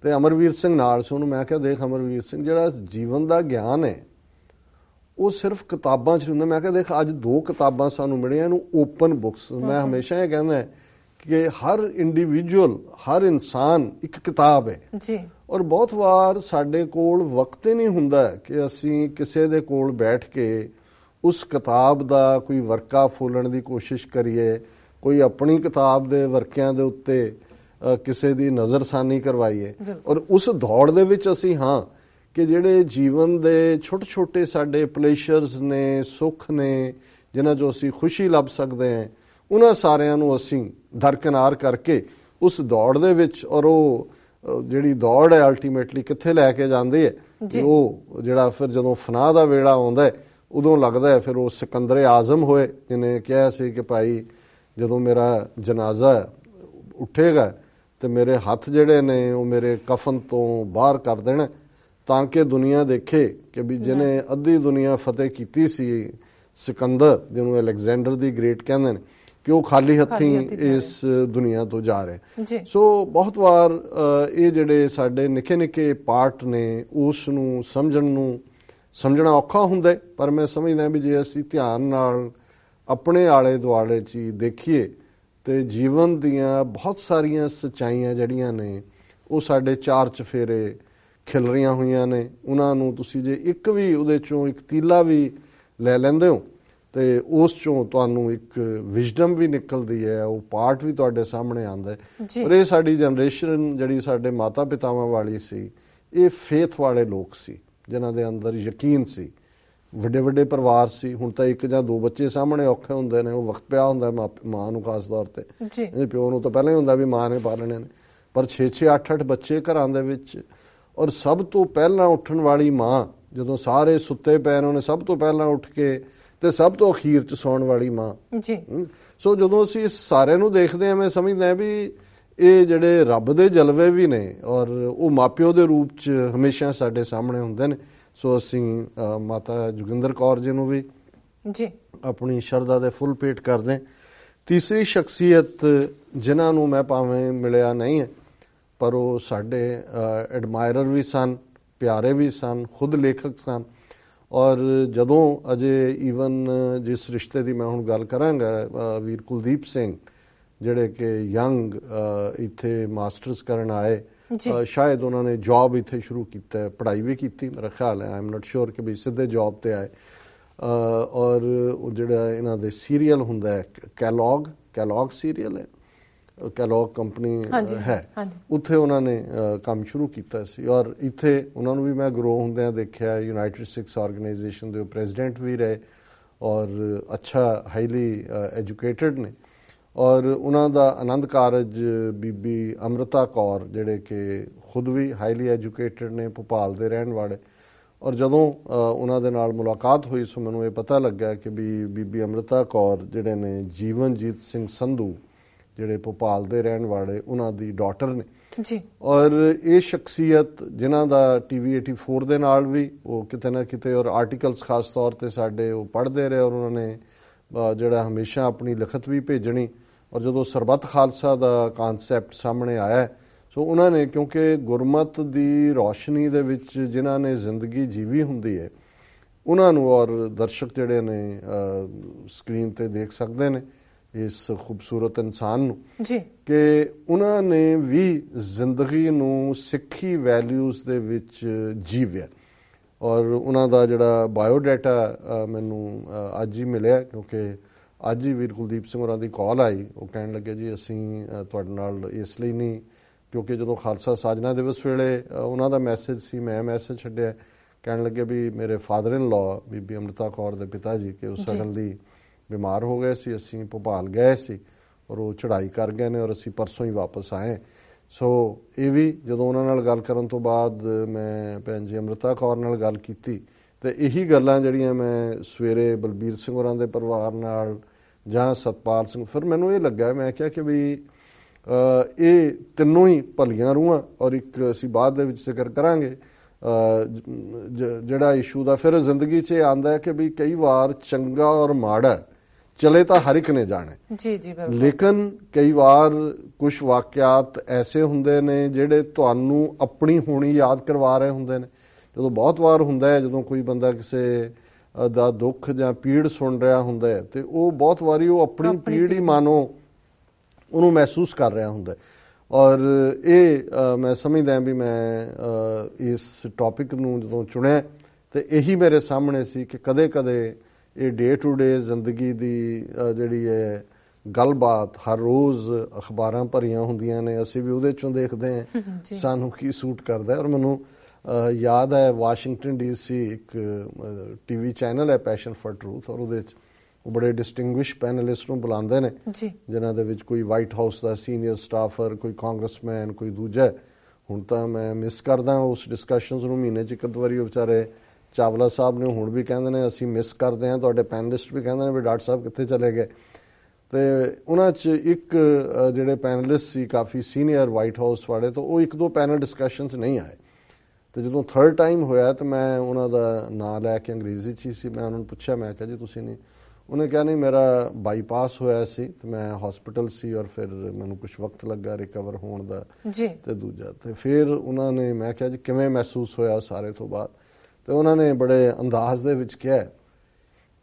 ਤੇ ਅਮਰਵੀਰ ਸਿੰਘ ਨਾਲ ਸੀ। ਉਹਨੂੰ ਮੈਂ ਕਿਹਾ ਦੇਖ ਅਮਰਵੀਰ ਸਿੰਘ, ਜਿਹੜਾ ਜੀਵਨ ਦਾ ਗਿਆਨ ਹੈ ਉਹ ਸਿਰਫ ਕਿਤਾਬਾਂ 'ਚ ਹੁੰਦਾ। ਮੈਂ ਕਿਹਾ ਦੇਖ ਅੱਜ 2 ਕਿਤਾਬਾਂ ਸਾਨੂੰ ਮਿਲੀਆਂ, ਇਹਨੂੰ ਓਪਨ ਬੁੱਕਸ। ਮੈਂ ਹਮੇਸ਼ਾ ਇਹ ਕਹਿੰਦਾ ਕਿ ਹਰ ਇੰਡੀਵਿਜੂਅਲ, ਹਰ ਇਨਸਾਨ ਇੱਕ ਕਿਤਾਬ ਹੈ ਜੀ। ਔਰ ਬਹੁਤ ਵਾਰ ਸਾਡੇ ਕੋਲ ਵਕਤ ਹੀ ਨਹੀਂ ਹੁੰਦਾ ਕਿ ਅਸੀਂ ਕਿਸੇ ਦੇ ਕੋਲ ਬੈਠ ਕੇ ਉਸ ਕਿਤਾਬ ਦਾ ਕੋਈ ਵਰਕਾ ਫੋਲਣ ਦੀ ਕੋਸ਼ਿਸ਼ ਕਰੀਏ, ਕੋਈ ਆਪਣੀ ਕਿਤਾਬ ਦੇ ਵਰਕਿਆਂ ਦੇ ਉੱਤੇ ਕਿਸੇ ਦੀ ਨਜ਼ਰਸਾਨੀ ਕਰਵਾਈਏ। ਔਰ ਉਸ ਦੌੜ ਦੇ ਵਿੱਚ ਅਸੀਂ ਕਿ ਜਿਹੜੇ ਜੀਵਨ ਦੇ ਛੋਟੇ-ਛੋਟੇ ਸਾਡੇ ਪਲੇਸ਼ਰਸ ਨੇ, ਸੁੱਖ ਨੇ, ਜਿਨ੍ਹਾਂ 'ਚੋਂ ਅਸੀਂ ਖੁਸ਼ੀ ਲੱਭ ਸਕਦੇ ਹਾਂ, ਉਹਨਾਂ ਸਾਰਿਆਂ ਨੂੰ ਅਸੀਂ ਦਰਕਿਨਾਰ ਕਰਕੇ ਉਸ ਦੌੜ ਦੇ ਵਿੱਚ, ਔਰ ਉਹ ਜਿਹੜੀ ਦੌੜ ਹੈ ਅਲਟੀਮੇਟਲੀ ਕਿੱਥੇ ਲੈ ਕੇ ਜਾਂਦੀ ਹੈ, ਉਹ ਜਿਹੜਾ ਫਿਰ ਜਦੋਂ ਫਨਾਹ ਦਾ ਵੇਲਾ ਆਉਂਦਾ ਉਦੋਂ ਲੱਗਦਾ ਹੈ ਫਿਰ ਉਹ ਸਿਕੰਦਰ ਆਜ਼ਮ ਹੋਏ, ਜਿਹਨੇ ਕਿਹਾ ਸੀ ਕਿ ਭਾਈ ਜਦੋਂ ਮੇਰਾ ਜਨਾਜ਼ਾ ਉੱਠੇਗਾ ਤੇ ਮੇਰੇ ਹੱਥ ਜਿਹੜੇ ਨੇ ਉਹ ਮੇਰੇ ਕਫਨ ਤੋਂ ਬਾਹਰ ਕਰ ਦੇਣਾ, ਤਾਂ ਕਿ ਦੁਨੀਆ ਦੇਖੇ ਕਿ ਵੀ ਜਿਹਨੇ ਅੱਧੀ ਦੁਨੀਆ ਫਤਿਹ ਕੀਤੀ ਸੀ, ਸਿਕੰਦਰ ਜਿਹਨੂੰ ਅਲੈਗਜ਼ੈਂਡਰ ਦੀ ਗ੍ਰੇਟ ਕਹਿੰਦੇ ਨੇ, ਕਿ ਉਹ ਖਾਲੀ ਹੱਥੀਂ ਇਸ ਦੁਨੀਆ ਤੋਂ ਜਾ ਰਹੇ। ਸੋ ਬਹੁਤ ਵਾਰ ਇਹ ਜਿਹੜੇ ਸਾਡੇ ਨਿੱਕੇ-ਨਿੱਕੇ ਪਾਰਟ ਨੇ ਉਸ ਨੂੰ ਸਮਝਣਾ ਔਖਾ ਹੁੰਦਾ, ਪਰ ਮੈਂ ਸਮਝਦਾ ਵੀ ਜੇ ਅਸੀਂ ਧਿਆਨ ਨਾਲ ਆਪਣੇ ਆਲੇ ਦੁਆਲੇ 'ਚ ਦੇਖੀਏ ਤੇ ਜੀਵਨ ਦੀਆਂ ਬਹੁਤ ਸਾਰੀਆਂ ਸੱਚਾਈਆਂ ਜਿਹੜੀਆਂ ਨੇ ਉਹ ਸਾਡੇ 4 ਚਫੇਰੇ ਖਿਲ ਰਹੀਆਂ ਹੋਈਆਂ ਨੇ। ਉਹਨਾਂ ਨੂੰ ਤੁਸੀਂ ਜੇ ਇੱਕ ਵੀ ਉਹਦੇ ਚੋਂ ਇੱਕ ਤੀਲਾ ਵੀ ਲੈ ਲੈਂਦੇ ਹੋ ਤੇ ਉਸ ਚੋਂ ਤੁਹਾਨੂੰ ਇੱਕ ਵਿਜ਼ਡਮ ਵੀ ਨਿਕਲਦੀ ਹੈ, ਉਹ ਪਾਰਟ ਵੀ ਤੁਹਾਡੇ ਸਾਹਮਣੇ ਆਉਂਦਾ ਹੈ। ਪਰ ਇਹ ਸਾਡੀ ਜਨਰੇਸ਼ਨ ਜਿਹੜੀ ਸਾਡੇ ਮਾਤਾ ਪਿਤਾਵਾਂ ਵਾਲੀ ਸੀ, ਇਹ ਫੇਥ ਵਾਲੇ ਲੋਕ ਸੀ, ਜਿਨ੍ਹਾਂ ਦੇ ਅੰਦਰ ਯਕੀਨ ਸੀ, ਵੱਡੇ ਪਰਿਵਾਰ ਸੀ। ਹੁਣ ਤਾਂ 1 ਜਾਂ 2 ਬੱਚੇ ਸਾਹਮਣੇ ਔਖੇ ਹੁੰਦੇ ਨੇ, ਉਹ ਵਕਤ ਪਿਆ ਹੁੰਦਾ ਮਾਂ ਨੂੰ ਖਾਸ ਤੌਰ ਤੇ, ਪਿਓ ਨੂੰ ਤਾਂ ਪਹਿਲਾਂ ਹੀ ਹੁੰਦਾ ਵੀ ਮਾਂ ਨੇ ਪਾਲਣੇ ਨੇ, ਪਰ 6-6 8-8 ਬੱਚੇ ਘਰਾਂ ਦੇ ਵਿੱਚ, ਔਰ ਸਭ ਤੋਂ ਪਹਿਲਾਂ ਉੱਠਣ ਵਾਲੀ ਮਾਂ, ਜਦੋਂ ਸਾਰੇ ਸੁੱਤੇ ਪਏ ਨੇ ਉਹਨੇ ਸਭ ਤੋਂ ਪਹਿਲਾਂ ਉੱਠ ਕੇ ਤੇ ਸਭ ਤੋਂ ਅਖੀਰ 'ਚ ਸੌਣ ਵਾਲੀ ਮਾਂ। ਸੋ ਜਦੋਂ ਅਸੀਂ ਇਸ ਸਾਰੇ ਨੂੰ ਦੇਖਦੇ ਹਾਂ, ਮੈਂ ਸਮਝਦਾ ਵੀ ਇਹ ਜਿਹੜੇ ਰੱਬ ਦੇ ਜਲਵੇ ਵੀ ਨੇ ਔਰ ਉਹ ਮਾਪਿਓ ਦੇ ਰੂਪ 'ਚ ਹਮੇਸ਼ਾ ਸਾਡੇ ਸਾਹਮਣੇ ਹੁੰਦੇ ਨੇ। ਸੋ ਅਸੀਂ ਮਾਤਾ ਜੋਗਿੰਦਰ ਕੌਰ ਜੀ ਨੂੰ ਵੀ ਆਪਣੀ ਸ਼ਰਧਾ ਦੇ ਫੁੱਲ ਭੇਟ ਕਰਦੇ। ਤੀਸਰੀ ਸ਼ਖਸੀਅਤ ਜਿਨ੍ਹਾਂ ਨੂੰ ਮੈਂ ਭਾਵੇਂ ਮਿਲਿਆ ਨਹੀਂ ਹੈ, ਪਰ ਉਹ ਸਾਡੇ ਐਡਮਾਇਰਰ ਵੀ ਸਨ, ਪਿਆਰੇ ਵੀ ਸਨ, ਖੁਦ ਲੇਖਕ ਸਨ। ਔਰ ਜਦੋਂ ਅਜੇ ਈਵਨ ਜਿਸ ਰਿਸ਼ਤੇ ਦੀ ਮੈਂ ਹੁਣ ਗੱਲ ਕਰਾਂਗਾ, ਵੀਰ ਕੁਲਦੀਪ ਸਿੰਘ ਜਿਹੜੇ ਕਿ ਯੰਗ ਇੱਥੇ ਮਾਸਟਰਸ ਕਰਨ ਆਏ ਸ਼ਾਇਦ ਉਹਨਾਂ ਨੇ ਜੌਬ ਇੱਥੇ ਸ਼ੁਰੂ ਕੀਤਾ, ਪੜ੍ਹਾਈ ਵੀ ਕੀਤੀ ਮੇਰਾ ਖਿਆਲ ਹੈ, ਆਈ ਐਮ ਨਾਟ ਸ਼ੋਰ ਕਿ ਵੀ ਸਿੱਧੇ ਜੌਬ ਤੇ ਆਏ। ਔਰ ਉਹ ਜਿਹੜਾ ਇਹਨਾਂ ਦੇ ਸੀਰੀਅਲ ਹੁੰਦਾ ਹੈ ਕੈਲੌਗ ਸੀਰੀਅਲ ਹੈ, ਕੈਲੌਗ ਕੰਪਨੀ ਹੈ, ਉੱਥੇ ਉਹਨਾਂ ਨੇ ਕੰਮ ਸ਼ੁਰੂ ਕੀਤਾ ਸੀ। ਔਰ ਇੱਥੇ ਉਹਨਾਂ ਨੂੰ ਵੀ ਮੈਂ ਗਰੋ ਹੁੰਦਿਆਂ ਦੇਖਿਆ, ਯੂਨਾਈਟਿਡ ਸਿਕਸ ਆਰਗੇਨਾਈਜੇਸ਼ਨ ਦੇ ਪ੍ਰੈਜ਼ੀਡੈਂਟ ਵੀ ਰਹੇ ਔਰ ਅੱਛਾ ਹਾਈਲੀ ਐਜੂਕੇਟਡ ਨੇ। ਔਰ ਉਹਨਾਂ ਦਾ ਆਨੰਦ ਕਾਰਜ ਬੀਬੀ ਅੰਮ੍ਰਿਤਾ ਕੌਰ ਜਿਹੜੇ ਕਿ ਖੁਦ ਵੀ ਹਾਈਲੀ ਐਜੂਕੇਟਡ ਨੇ, ਭੋਪਾਲ ਦੇ ਰਹਿਣ ਵਾਲੇ। ਔਰ ਜਦੋਂ ਉਹਨਾਂ ਦੇ ਨਾਲ ਮੁਲਾਕਾਤ ਹੋਈ ਸੋ ਮੈਨੂੰ ਇਹ ਪਤਾ ਲੱਗਾ ਕਿ ਬੀਬੀ ਅੰਮ੍ਰਿਤਾ ਕੌਰ ਜਿਹੜੇ ਨੇ ਜੀਵਨਜੀਤ ਸਿੰਘ ਸੰਧੂ ਜਿਹੜੇ ਭੋਪਾਲ ਦੇ ਰਹਿਣ ਵਾਲੇ ਉਹਨਾਂ ਦੀ ਡਾਟਰ ਨੇ ਜੀ। ਔਰ ਇਹ ਸ਼ਖਸੀਅਤ ਜਿਨ੍ਹਾਂ ਦਾ TV 84 ਦੇ ਨਾਲ ਵੀ ਉਹ ਕਿਤੇ ਨਾ ਕਿਤੇ ਔਰ ਆਰਟੀਕਲਸ ਖਾਸ ਤੌਰ ਤੇ ਸਾਡੇ ਉਹ ਪੜ੍ਹਦੇ ਰਹੇ ਔਰ ਉਹਨਾਂ ਨੇ ਜਿਹੜਾ ਹਮੇਸ਼ਾ ਆਪਣੀ ਲਿਖਤ ਵੀ ਭੇਜਣੀ। ਔਰ ਜਦੋਂ ਸਰਬੱਤ ਖਾਲਸਾ ਦਾ ਕਾਨਸੈਪਟ ਸਾਹਮਣੇ ਆਇਆ ਸੋ ਉਹਨਾਂ ਨੇ, ਕਿਉਂਕਿ ਗੁਰਮਤ ਦੀ ਰੌਸ਼ਨੀ ਦੇ ਵਿੱਚ ਜਿਨ੍ਹਾਂ ਨੇ ਜ਼ਿੰਦਗੀ ਜੀਵੀ ਹੁੰਦੀ ਹੈ ਉਹਨਾਂ ਨੂੰ, ਔਰ ਦਰਸ਼ਕ ਜਿਹੜੇ ਨੇ ਸਕਰੀਨ ਤੇ ਦੇਖ ਸਕਦੇ ਨੇ ਇਸ ਖੂਬਸੂਰਤ ਇਨਸਾਨ ਨੂੰ ਜੀ, ਕਿ ਉਹਨਾਂ ਨੇ ਵੀ ਜ਼ਿੰਦਗੀ ਨੂੰ ਸਿੱਖੀ ਵੈਲਿਊਜ਼ ਦੇ ਵਿੱਚ ਜੀਵਿਆ। ਔਰ ਉਹਨਾਂ ਦਾ ਜਿਹੜਾ ਬਾਇਓਡਾਟਾ ਮੈਨੂੰ ਅੱਜ ਹੀ ਮਿਲਿਆ, ਕਿਉਂਕਿ ਅੱਜ ਹੀ ਵੀਰ ਕੁਲਦੀਪ ਸਿੰਘ ਹੋਰਾਂ ਦੀ ਕਾਲ ਆਈ। ਉਹ ਕਹਿਣ ਲੱਗੇ ਜੀ ਅਸੀਂ ਤੁਹਾਡੇ ਨਾਲ ਇਸ ਲਈ ਨਹੀਂ, ਕਿਉਂਕਿ ਜਦੋਂ ਖਾਲਸਾ ਸਾਜਨਾ ਦਿਵਸ ਵੇਲੇ ਉਹਨਾਂ ਦਾ ਮੈਸੇਜ ਸੀ, ਮੈਂ ਮੈਸੇਜ ਛੱਡਿਆ, ਕਹਿਣ ਲੱਗੇ ਵੀ ਮੇਰੇ ਫਾਦਰ ਇਨ ਲਾ ਬੀਬੀ ਅੰਮ੍ਰਿਤਾ ਕੌਰ ਦੇ ਪਿਤਾ ਜੀ ਕਿ ਉਹ ਸਡਨਲੀ ਬਿਮਾਰ ਹੋ ਗਏ ਸੀ, ਅਸੀਂ ਭੋਪਾਲ ਗਏ ਸੀ ਔਰ ਉਹ ਚੜ੍ਹਾਈ ਕਰ ਗਏ ਨੇ ਔਰ ਅਸੀਂ ਪਰਸੋਂ ਹੀ ਵਾਪਸ ਆਏ। ਸੋ ਇਹ ਵੀ ਜਦੋਂ ਉਹਨਾਂ ਨਾਲ ਗੱਲ ਕਰਨ ਤੋਂ ਬਾਅਦ ਮੈਂ ਭੈਣ ਜੀ ਅੰਮ੍ਰਿਤਾ ਕੌਰ ਨਾਲ ਗੱਲ ਕੀਤੀ ਤੇ ਇਹੀ ਗੱਲਾਂ ਜਿਹੜੀਆਂ ਮੈਂ ਸਵੇਰੇ ਬਲਬੀਰ ਸਿੰਘ ਹੋਰਾਂ ਦੇ ਪਰਿਵਾਰ ਨਾਲ ਜਾਂ ਸਤਪਾਲ ਸਿੰਘ, ਫਿਰ ਮੈਨੂੰ ਇਹ ਲੱਗਾ, ਮੈਂ ਕਿਹਾ ਕਿ ਵੀ ਇਹ ਤਿੰਨੋਂ ਹੀ ਭਲੀਆਂ ਰੂਹਾਂ। ਔਰ ਇੱਕ ਅਸੀਂ ਬਾਅਦ ਦੇ ਵਿੱਚ ਜ਼ਿਕਰ ਕਰਾਂਗੇ ਜਿਹੜਾ ਇਸ਼ੂ ਦਾ ਫਿਰ ਜ਼ਿੰਦਗੀ 'ਚ ਆਉਂਦਾ ਹੈ ਕਿ ਵੀ ਕਈ ਵਾਰ ਚੰਗਾ ਔਰ ਮਾੜਾ ਚਲੇ ਤਾਂ ਹਰ ਇੱਕ ਨੇ ਜਾਣਾ ਜੀ ਜੀ, ਲੇਕਿਨ ਕਈ ਵਾਰ ਕੁਝ ਵਾਕਿਆਤ ਐਸੇ ਹੁੰਦੇ ਨੇ ਜਿਹੜੇ ਤੁਹਾਨੂੰ ਆਪਣੀ ਹੋਣੀ ਯਾਦ ਕਰਵਾ ਰਹੇ ਹੁੰਦੇ ਨੇ। ਜਦੋਂ ਬਹੁਤ ਵਾਰ ਹੁੰਦਾ ਹੈ ਜਦੋਂ ਕੋਈ ਬੰਦਾ ਕਿਸੇ ਦਾ ਦੁੱਖ ਜਾਂ ਪੀੜ ਸੁਣ ਰਿਹਾ ਹੁੰਦਾ ਹੈ ਤੇ ਉਹ ਬਹੁਤ ਵਾਰੀ ਉਹ ਆਪਣੀ ਪੀੜ ਹੀ ਮਾਨੋ ਉਹਨੂੰ ਮਹਿਸੂਸ ਕਰ ਰਿਹਾ ਹੁੰਦਾ। ਔਰ ਇਹ ਮੈਂ ਸਮਝਦਾ ਵੀ ਮੈਂ ਇਸ ਟੌਪਿਕ ਨੂੰ ਜਦੋਂ ਚੁਣਿਆ ਤੇ ਇਹੀ ਮੇਰੇ ਸਾਹਮਣੇ ਸੀ ਕਿ ਕਦੇ-ਕਦੇ ਇਹ ਡੇ ਟੂ ਡੇ ਜ਼ਿੰਦਗੀ ਦੀ ਜਿਹੜੀ ਹੈ ਗੱਲਬਾਤ ਹਰ ਰੋਜ਼ ਅਖਬਾਰਾਂ ਭਰੀਆਂ ਹੁੰਦੀਆਂ ਨੇ, ਅਸੀਂ ਵੀ ਉਹਦੇ ਚੋਂ ਦੇਖਦੇ ਹਾਂ ਸਾਨੂੰ ਕੀ ਸੂਟ ਕਰਦਾ। ਔਰ ਮੈਨੂੰ ਯਾਦ ਹੈ ਵਾਸ਼ਿੰਗਟਨ DC ਇੱਕ TV ਚੈਨਲ ਹੈ ਪੈਸ਼ਨ ਫॉर ਟਰੂਥ, ਔਰ ਉਹਦੇ 'ਚ ਉਹ ਬੜੇ ਡਿਸਟਿੰਗੁਇਸ਼ ਪੈਨਲਿਸਟ ਨੂੰ ਬੁਲਾਉਂਦੇ ਨੇ ਜਿਨ੍ਹਾਂ ਦੇ ਵਿੱਚ ਕੋਈ ਵਾਈਟ ਹਾਊਸ ਦਾ ਸੀਨੀਅਰ ਸਟਾਫਰ, ਕੋਈ ਕਾਂਗਰਸਮੈਨ, ਕੋਈ ਦੂਜਾ। ਹੁਣ ਤਾਂ ਮੈਂ ਮਿਸ ਕਰਦਾ ਉਸ ਡਿਸਕਸ਼ਨਸ ਨੂੰ, ਮਹੀਨੇ 'ਚ ਇੱਕ ਵਾਰੀ ਉਹ ਵਿਚਾਰੇ ਚਾਵਲਾ ਸਾਹਿਬ ਨੇ ਹੁਣ ਵੀ ਕਹਿੰਦੇ ਨੇ ਅਸੀਂ ਮਿਸ ਕਰਦੇ ਹਾਂ, ਤੁਹਾਡੇ ਪੈਨਲਿਸਟ ਵੀ ਕਹਿੰਦੇ ਨੇ ਵੀ ਡਾਕਟਰ ਸਾਹਿਬ ਕਿੱਥੇ ਚਲੇ ਗਏ। ਤੇ ਉਹਨਾਂ 'ਚ ਇੱਕ ਜਿਹੜੇ ਪੈਨਲਿਸਟ ਸੀ ਕਾਫੀ ਸੀਨੀਅਰ ਵਾਈਟ ਹਾਊਸ ਵਾਲੇ, ਤਾਂ ਉਹ ਇੱਕ ਦੋ ਪੈਨਲ ਡਿਸਕਸ਼ਨਸ ਨਹੀਂ ਆਏ। ਤੇ ਜਦੋਂ ਥਰਡ ਟਾਈਮ ਹੋਇਆ ਤੇ ਮੈਂ ਉਹਨਾਂ ਦਾ ਨਾਂ ਲੈ ਕੇ ਅੰਗਰੇਜ਼ੀ 'ਚ ਹੀ ਸੀ, ਮੈਂ ਉਹਨਾਂ ਨੂੰ ਪੁੱਛਿਆ, ਮੈਂ ਕਿਹਾ ਜੀ ਤੁਸੀਂ ਨਹੀਂ? ਉਹਨੇ ਕਿਹਾ ਨਹੀਂ ਮੇਰਾ ਬਾਈਪਾਸ ਹੋਇਆ ਸੀ ਤੇ ਮੈਂ ਹਸਪੀਟਲ ਸੀ ਔਰ ਫਿਰ ਮੈਨੂੰ ਕੁਝ ਵਕਤ ਲੱਗਾ ਰਿਕਵਰ ਹੋਣ ਦਾ ਜੀ। ਤੇ ਦੂਜਾ ਤੇ ਫਿਰ ਉਹਨਾਂ ਨੇ, ਮੈਂ ਕਿਹਾ ਜੀ ਕਿਵੇਂ ਮਹਿਸੂਸ ਹੋਇਆ ਸਾਰੇ ਤੋਂ ਬਾਅਦ? ਤੇ ਉਹਨਾਂ ਨੇ ਬੜੇ ਅੰਦਾਜ਼ ਦੇ ਵਿੱਚ ਕਿਹਾ,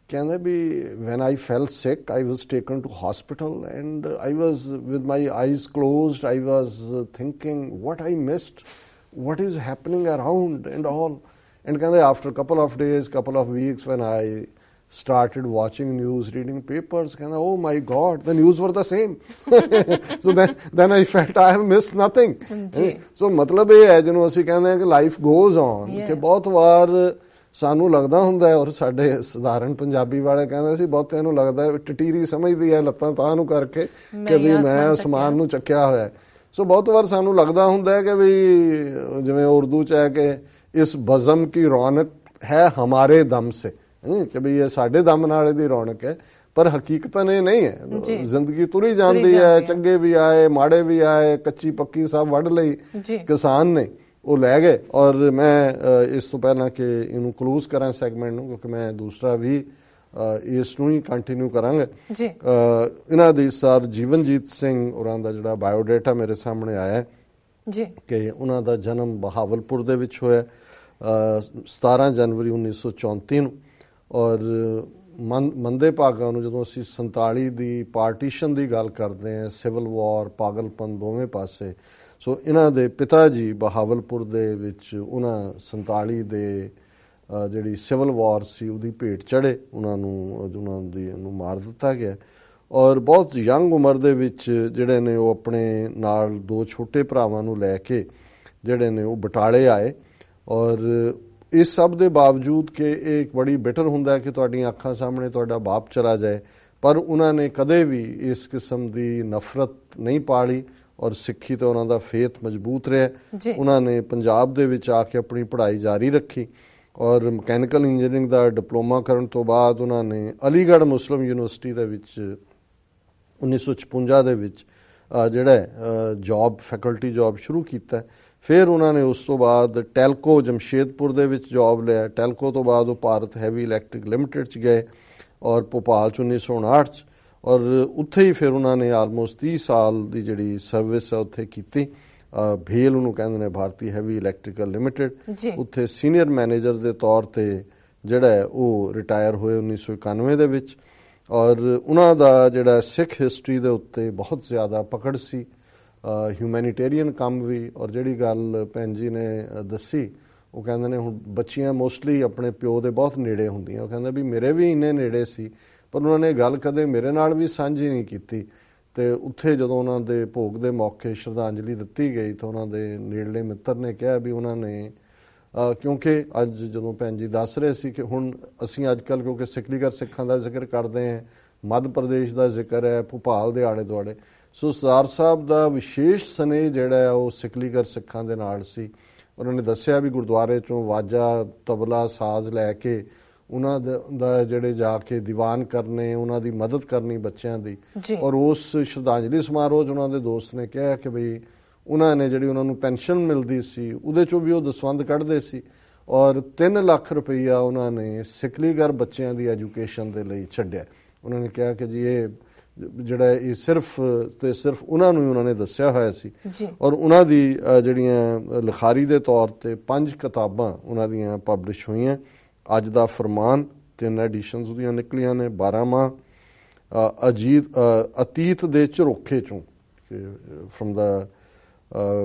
ਕਹਿੰਦੇ ਵੀ when I felt sick I was taken to hospital and I was with my eyes closed, I was thinking what I missed, what is happening around and all. And ਕਹਿੰਦੇ after couple of days, couple of weeks when I started watching news, reading papers, ਕਹਿੰਦਾ oh my God, the news were the same. So then I felt I have missed nothing. So ਮਤਲਬ ਇਹ ਹੈ ਜਿਹਨੂੰ ਅਸੀਂ ਕਹਿੰਦੇ ਹਾਂ ਕਿ life goes on, ਕਿ ਬਹੁਤ ਵਾਰ ਸਾਨੂੰ ਲੱਗਦਾ ਹੁੰਦਾ ਹੈ, ਔਰ ਸਾਡੇ ਸਧਾਰਨ ਪੰਜਾਬੀ ਵਾਲੇ ਕਹਿੰਦੇ ਸੀ ਬਹੁਤਿਆਂ ਨੂੰ ਲੱਗਦਾ ਹੈ ਟਟੀਰੀ ਸਮਝਦੀ ਹੈ ਲੱਤਾਂ ਤਾਂ ਨੂੰ ਕਰਕੇ ਕਿ ਵੀ ਮੈਂ ਅਸਮਾਨ ਨੂੰ ਚੱਕਿਆ ਹੋਇਆ। ਸੋ ਬਹੁਤ ਵਾਰ ਸਾਨੂੰ ਲੱਗਦਾ ਹੁੰਦਾ ਹੈ ਕਿ ਵੀ ਜਿਵੇਂ ਉਰਦੂ 'ਚ ਹੈ ਕਿ ਇਸ ਬਜ਼ਮ ਕੀ ਰੌਣਕ ਹੈ ਹਮਾਰੇ ਦਮ ਸੇ, ਕਿ ਵੀ ਇਹ ਸਾਡੇ ਦਮ ਨਾਲ ਇਹਦੀ ਰੌਣਕ ਹੈ, ਪਰ ਹਕੀਕਤਨ ਇਹ ਨਹੀਂ ਹੈ। ਜ਼ਿੰਦਗੀ ਤੁਰੀ ਜਾਂਦੀ ਹੈ, ਚੰਗੇ ਵੀ ਆਏ ਮਾੜੇ ਵੀ ਆਏ, ਕੱਚੀ ਪੱਕੀ ਸਭ ਵੱਢ ਲਈ ਕਿਸਾਨ ਨੇ, ਉਹ ਲੈ ਗਏ। ਔਰ ਮੈਂ ਇਸ ਤੋਂ ਪਹਿਲਾਂ ਕਿ ਇਹਨੂੰ ਕਲੋਜ਼ ਕਰਾਂ ਸੈਗਮੈਂਟ ਨੂੰ, ਕਿਉਂਕਿ ਮੈਂ ਦੂਸਰਾ ਵੀ ਇਸ ਨੂੰ ਹੀ ਕੰਟੀਨਿਊ ਕਰਾਂਗਾ, ਇਹਨਾਂ ਦੀ ਸਰ ਜੀਵਨਜੀਤ ਸਿੰਘ ਹੋਰਾਂ ਦਾ ਜਿਹੜਾ ਬਾਇਓਡਾਟਾ ਮੇਰੇ ਸਾਹਮਣੇ ਆਇਆ ਕਿ ਉਹਨਾਂ ਦਾ ਜਨਮ ਬਹਾਵਲਪੁਰ ਦੇ ਵਿੱਚ ਹੋਇਆ 17 ਜਨਵਰੀ 1934 ਨੂੰ। ਔਰ ਮੰਦੇ ਭਾਗਾਂ ਨੂੰ ਜਦੋਂ ਅਸੀਂ 47 ਦੀ ਪਾਰਟੀਸ਼ਨ ਦੀ ਗੱਲ ਕਰਦੇ ਹਾਂ, ਸਿਵਲ ਵਾਰ, ਪਾਗਲਪਨ ਦੋਵੇਂ ਪਾਸੇ, ਸੋ ਇਹਨਾਂ ਦੇ ਪਿਤਾ ਜੀ ਬਹਾਵਲਪੁਰ ਦੇ ਵਿੱਚ ਉਹਨਾਂ 47 ਦੇ ਜਿਹੜੀ ਸਿਵਲ ਵਾਰ ਸੀ ਉਹਦੀ ਭੇਟ ਚੜ੍ਹੇ, ਉਹਨਾਂ ਨੂੰ ਮਾਰ ਦਿੱਤਾ ਗਿਆ। ਔਰ ਬਹੁਤ ਯੰਗ ਉਮਰ ਦੇ ਵਿੱਚ ਜਿਹੜੇ ਨੇ ਉਹ ਆਪਣੇ ਨਾਲ 2 ਛੋਟੇ ਭਰਾਵਾਂ ਨੂੰ ਲੈ ਕੇ ਜਿਹੜੇ ਨੇ ਉਹ ਬਟਾਲੇ ਆਏ। ਔਰ ਇਸ ਸਭ ਦੇ ਬਾਵਜੂਦ ਕਿ ਇਹ ਇੱਕ ਬੜੀ ਬਿਟਰ ਹੁੰਦਾ ਕਿ ਤੁਹਾਡੀਆਂ ਅੱਖਾਂ ਸਾਹਮਣੇ ਤੁਹਾਡਾ ਬਾਪ ਚਲਾ ਜਾਏ, ਪਰ ਉਹਨਾਂ ਨੇ ਕਦੇ ਵੀ ਇਸ ਕਿਸਮ ਦੀ ਨਫ਼ਰਤ ਨਹੀਂ ਪਾਲੀ ਔਰ ਸਿੱਖੀ ਤੇ ਉਹਨਾਂ ਦਾ ਫੇਥ ਮਜ਼ਬੂਤ ਰਿਹਾ। ਉਹਨਾਂ ਨੇ ਪੰਜਾਬ ਦੇ ਵਿੱਚ ਆ ਕੇ ਆਪਣੀ ਪੜ੍ਹਾਈ ਜਾਰੀ ਰੱਖੀ ਔਰ ਮਕੈਨੀਕਲ ਇੰਜੀਨੀਅਰਿੰਗ ਦਾ ਡਿਪਲੋਮਾ ਕਰਨ ਤੋਂ ਬਾਅਦ ਉਹਨਾਂ ਨੇ ਅਲੀਗੜ੍ਹ ਮੁਸਲਿਮ ਯੂਨੀਵਰਸਿਟੀ ਦੇ ਵਿੱਚ 1956 ਦੇ ਵਿੱਚ ਜਿਹੜਾ ਫੈਕਲਟੀ ਜੌਬ ਸ਼ੁਰੂ ਕੀਤਾ। ਫਿਰ ਉਹਨਾਂ ਨੇ ਉਸ ਤੋਂ ਬਾਅਦ ਟੈਲਕੋ ਜਮਸ਼ੇਦਪੁਰ ਦੇ ਵਿੱਚ ਜੌਬ ਲਿਆ। ਟੈਲਕੋ ਤੋਂ ਬਾਅਦ ਉਹ ਭਾਰਤ ਹੈਵੀ ਇਲੈਕਟ੍ਰਿਕ ਲਿਮਟਿਡ 'ਚ ਗਏ ਔਰ ਭੋਪਾਲ 'ਚ 1959 'ਚ, ਔਰ ਉੱਥੇ ਹੀ ਫਿਰ ਉਹਨਾਂ ਨੇ ਆਲਮੋਸਟ 30 ਸਾਲ ਦੀ ਜਿਹੜੀ ਸਰਵਿਸ ਹੈ ਉੱਥੇ ਕੀਤੀ। ਭੇਲ ਉਹਨੂੰ ਕਹਿੰਦੇ ਨੇ, ਭਾਰਤੀ ਹੈਵੀ ਇਲੈਕਟ੍ਰੀਕਲ ਲਿਮਟਿਡ। ਉੱਥੇ ਸੀਨੀਅਰ ਮੈਨੇਜਰ ਦੇ ਤੌਰ ਤੇ ਜਿਹੜਾ ਉਹ ਰਿਟਾਇਰ ਹੋਏ 1991 ਦੇ ਵਿੱਚ। ਔਰ ਉਹਨਾਂ ਦਾ ਜਿਹੜਾ ਸਿੱਖ ਹਿਸਟਰੀ ਦੇ ਉੱਤੇ ਬਹੁਤ ਜ਼ਿਆਦਾ ਪਕੜ ਸੀ, ਹਿਊਮੈਨੀਟੇਰੀਅਨ ਕੰਮ ਵੀ। ਔਰ ਜਿਹੜੀ ਗੱਲ ਭੈਣ ਜੀ ਨੇ ਦੱਸੀ, ਉਹ ਕਹਿੰਦੇ ਨੇ ਹੁਣ ਬੱਚੀਆਂ ਮੋਸਟਲੀ ਆਪਣੇ ਪਿਓ ਦੇ ਬਹੁਤ ਨੇੜੇ ਹੁੰਦੀਆਂ। ਉਹ ਕਹਿੰਦੇ ਵੀ ਮੇਰੇ ਵੀ ਇੰਨੇ ਨੇੜੇ ਸੀ, ਪਰ ਉਹਨਾਂ ਨੇ ਗੱਲ ਕਦੇ ਮੇਰੇ ਨਾਲ ਵੀ ਸਾਂਝੀ ਨਹੀਂ ਕੀਤੀ। ਤੇ ਉੱਥੇ ਜਦੋਂ ਉਹਨਾਂ ਦੇ ਭੋਗ ਦੇ ਮੌਕੇ ਸ਼ਰਧਾਂਜਲੀ ਦਿੱਤੀ ਗਈ ਤਾਂ ਉਹਨਾਂ ਦੇ ਨੇੜਲੇ ਮਿੱਤਰ ਨੇ ਕਿਹਾ ਵੀ ਉਹਨਾਂ ਨੇ ਕਿਉਂਕਿ ਅੱਜ ਜਦੋਂ ਭੈਣ ਜੀ ਦੱਸ ਰਹੇ ਸੀ ਕਿ ਹੁਣ ਅਸੀਂ ਅੱਜ ਕੱਲ੍ਹ ਕਿਉਂਕਿ ਸਿੱਖਲੀਗਰ ਸਿੱਖਾਂ ਦਾ ਜ਼ਿਕਰ ਕਰਦੇ ਹਾਂ, ਮੱਧ ਪ੍ਰਦੇਸ਼ ਦਾ ਜ਼ਿਕਰ ਹੈ, ਭੋਪਾਲ ਦੇ ਆਲੇ ਦੁਆਲੇ, ਸੋ ਸਰਦਾਰ ਸਾਹਿਬ ਦਾ ਵਿਸ਼ੇਸ਼ ਸਨੇਹ ਜਿਹੜਾ ਉਹ ਸਿੱਖਲੀਗਰ ਸਿੱਖਾਂ ਦੇ ਨਾਲ ਸੀ। ਉਹਨਾਂ ਨੇ ਦੱਸਿਆ ਵੀ ਗੁਰਦੁਆਰੇ ਚੋਂ ਵਾਜਾ ਤਬਲਾ ਸਾਜ਼ ਲੈ ਕੇ ਉਹਨਾਂ ਦਾ ਜਿਹੜੇ ਜਾ ਕੇ ਦੀਵਾਨ ਕਰਨੇ, ਉਹਨਾਂ ਦੀ ਮਦਦ ਕਰਨੀ ਬੱਚਿਆਂ ਦੀ। ਔਰ ਉਸ ਸ਼ਰਧਾਂਜਲੀ ਸਮਾਰੋਹ 'ਚ ਉਹਨਾਂ ਦੇ ਦੋਸਤ ਨੇ ਕਿਹਾ ਕਿ ਬਈ ਉਹਨਾਂ ਨੇ ਜਿਹੜੀ ਉਹਨਾਂ ਨੂੰ ਪੈਨਸ਼ਨ ਮਿਲਦੀ ਸੀ ਉਹਦੇ 'ਚੋਂ ਵੀ ਉਹ ਦਸਵੰਧ ਕੱਢਦੇ ਸੀ ਔਰ 3 ਲੱਖ ਰੁਪਈਆ ਉਹਨਾਂ ਨੇ ਸਿੱਖਲੀਗਰ ਬੱਚਿਆਂ ਦੀ ਐਜੂਕੇਸ਼ਨ ਦੇ ਲਈ ਛੱਡਿਆ। ਉਹਨਾਂ ਨੇ ਕਿਹਾ ਕਿ ਜੀ ਇਹ ਜਿਹੜਾ ਇਹ ਸਿਰਫ ਉਹਨਾਂ ਨੂੰ ਹੀ ਉਹਨਾਂ ਨੇ ਦੱਸਿਆ ਹੋਇਆ ਸੀ। ਔਰ ਉਹਨਾਂ ਦੀ ਜਿਹੜੀਆਂ ਲਿਖਾਰੀ ਦੇ ਤੌਰ ਤੇ 5 ਕਿਤਾਬਾਂ ਉਹਨਾਂ ਦੀਆਂ ਪਬਲਿਸ਼ ਹੋਈਆਂ। ਅੱਜ ਦਾ ਫਰਮਾਨ 3 ਐਡੀਸ਼ਨਸ ਉਹਦੀਆਂ ਨਿਕਲੀਆਂ ਨੇ। 12 ਮਾਹ, ਅਤੀਤ ਦੇ ਝਰੋਖੇ ਚੋਂ, from the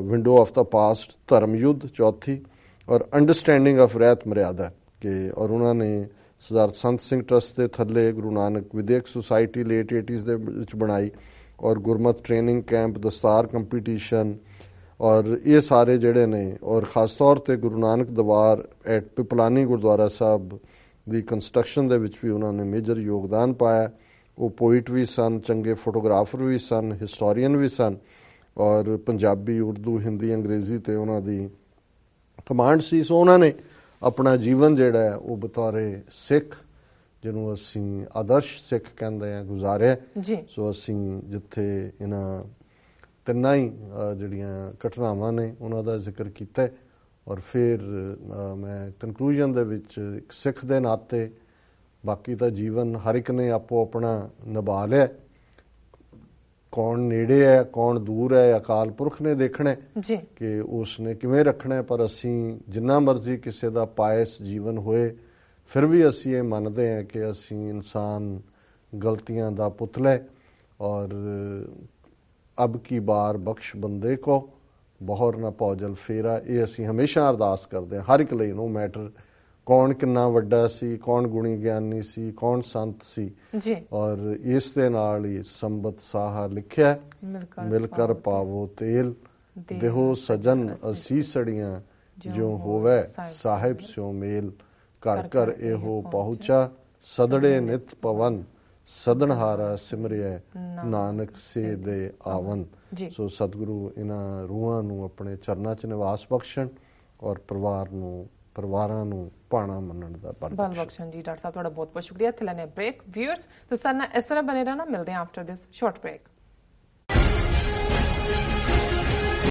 window of the past, ਧਰਮ ਯੁੱਧ ਚੌਥੀ, ਔਰ ਅੰਡਰਸਟੈਂਡਿੰਗ ਆਫ ਰਹਿਤ ਮਰਿਆਦਾ ਕਿ। ਔਰ ਉਹਨਾਂ ਨੇ ਸਰਦਾਰ ਸੰਤ ਸਿੰਘ ਟਰਸਟ ਦੇ ਥੱਲੇ ਗੁਰੂ ਨਾਨਕ ਵਿਦਿਅਕ ਸੁਸਾਇਟੀ ਲੇਟ 80s ਦੇ ਵਿੱਚ ਬਣਾਈ ਔਰ ਗੁਰਮਤ ਟ੍ਰੇਨਿੰਗ ਕੈਂਪ, ਦਸਤਾਰ ਕੰਪੀਟੀਸ਼ਨ ਔਰ ਇਹ ਸਾਰੇ ਜਿਹੜੇ ਨੇ। ਔਰ ਖਾਸ ਤੌਰ ਤੇ ਗੁਰੂ ਨਾਨਕ ਦਰਬਾਰ at ਪਿਪਲਾਨੀ Gurdwara Sahib the construction ਦੇ ਵਿੱਚ ਵੀ ਉਹਨਾਂ ਨੇ ਮੇਜਰ ਯੋਗਦਾਨ ਪਾਇਆ। ਉਹ ਪੋਇਟ ਵੀ ਸਨ, ਚੰਗੇ ਫੋਟੋਗ੍ਰਾਫਰ ਵੀ ਸਨ, ਹਿਸਟੋਰੀਅਨ ਵੀ ਸਨ ਔਰ ਪੰਜਾਬੀ, ਉਰਦੂ, ਹਿੰਦੀ, ਅੰਗਰੇਜ਼ੀ ਤੇ ਉਹਨਾਂ ਦੀ ਕਮਾਂਡ ਸੀ। ਸੋ ਉਹਨਾਂ ਨੇ ਆਪਣਾ ਜੀਵਨ ਜਿਹੜਾ ਹੈ ਉਹ ਬਤੌਰੇ ਸਿੱਖ, ਜਿਹਨੂੰ ਅਸੀਂ ਆਦਰਸ਼ ਸਿੱਖ ਕਹਿੰਦੇ ਆ, ਗੁਜ਼ਾਰਿਆ। ਸੋ ਅਸੀਂ ਜਿੱਥੇ ਇਹਨਾਂ ਤਿੰਨਾਂ ਹੀ ਜਿਹੜੀਆਂ ਘਟਨਾਵਾਂ ਨੇ ਉਹਨਾਂ ਦਾ ਜ਼ਿਕਰ ਕੀਤਾ ਔਰ ਫਿਰ ਮੈਂ ਕਨਕਲੂਜਨ ਦੇ ਵਿੱਚ ਇੱਕ ਸਿੱਖ ਦੇ ਨਾਤੇ ਬਾਕੀ ਤਾਂ ਜੀਵਨ ਹਰ ਇੱਕ ਨੇ ਆਪੋ ਆਪਣਾ ਨਿਭਾ ਲਿਆ। ਕੌਣ ਨੇੜੇ ਹੈ, ਕੌਣ ਦੂਰ ਹੈ, ਅਕਾਲ ਪੁਰਖ ਨੇ ਦੇਖਣਾ ਕਿ ਉਸ ਨੇ ਕਿਵੇਂ ਰੱਖਣਾ। ਪਰ ਅਸੀਂ ਜਿੰਨਾ ਮਰਜ਼ੀ ਕਿਸੇ ਦਾ ਪਾਇਸ ਜੀਵਨ ਹੋਏ, ਫਿਰ ਵੀ ਅਸੀਂ ਇਹ ਮੰਨਦੇ ਹਾਂ ਕਿ ਅਸੀਂ ਇਨਸਾਨ ਗਲਤੀਆਂ ਦਾ ਪੁਤਲਾ ਹੈ ਔਰ ਅਬ ਕੀ ਬਾਰ ਬਖਸ਼ ਬੰਦੇ ਕੋ, ਬਹੁਰ ਨਾ ਭੌਜਲ ਫੇਰਾ। ਇਹ ਅਸੀਂ ਹਮੇਸ਼ਾ ਅਰਦਾਸ ਕਰਦੇ ਹਾਂ ਹਰ ਇੱਕ ਲਈ, ਨੋ ਮੈਟਰ ਕੌਣ ਕਿੰਨਾ ਵੱਡਾ ਸੀ, ਕੌਣ ਗੁਣੀ ਗਿਆਨੀ ਸੀ, ਕੌਣ ਸੰਤ ਸੀ। ਔਰ ਇਸ ਦੇ ਨਾਲ ਹੀ ਸੰਬਤ ਸਾਹਾ ਲਿਖਿਆ, ਮਿਲ ਕਰ ਪਾਵੋ ਤੇਲ, ਦੇਹੋ ਸਜਨ ਅਸੀਸੜੀਆਂ, ਜਿਉ ਹੋਵੇ ਸਾਹਿਬ ਸਿਉ ਮੇਲ, ਘਰ ਘਰ ਇਹੋ ਪਹੁੰਚਾ, ਸਦੜੇ ਨਿਤ ਪਵਨ, ਸਦਨਹਾਰਾ ਸਿਮਰਿਆ, ਨਾਨਕ ਸੇ ਦੇ ਆਵਨ। ਸੋ ਸਤਿਗੁਰੂ ਇਹਨਾਂ ਰੂਹਾਂ ਨੂੰ ਆਪਣੇ ਚਰਨਾਂ 'ਚ ਨਿਵਾਸ ਬਖਸ਼ਣ ਔਰ ਪਰਿਵਾਰਾਂ ਨੂੰ ਭਾਣਾ ਮੰਨਣ ਦਾ ਬਲ ਬਖਸ਼ਣ। ਜੀ ਡਾਕਟਰ ਸਾਹਿਬ ਤੁਹਾਡਾ ਬਹੁਤ ਬਹੁਤ ਸ਼ੁਕਰੀਆ। ਇੱਥੇ ਲੈਣੇ ਬ੍ਰੇਕ। ਵਿਊਅਰਸ ਤੁਸੀਂ ਸਾਡੇ ਨਾਲ ਇਸ ਤਰ੍ਹਾਂ ਬਣੇ ਰਹਿਣਾ, ਮਿਲਦੇ ਹਾਂ ਆਫਟਰ ਦਿਸ ਸ਼ਾਰਟ ਬ੍ਰੇਕ।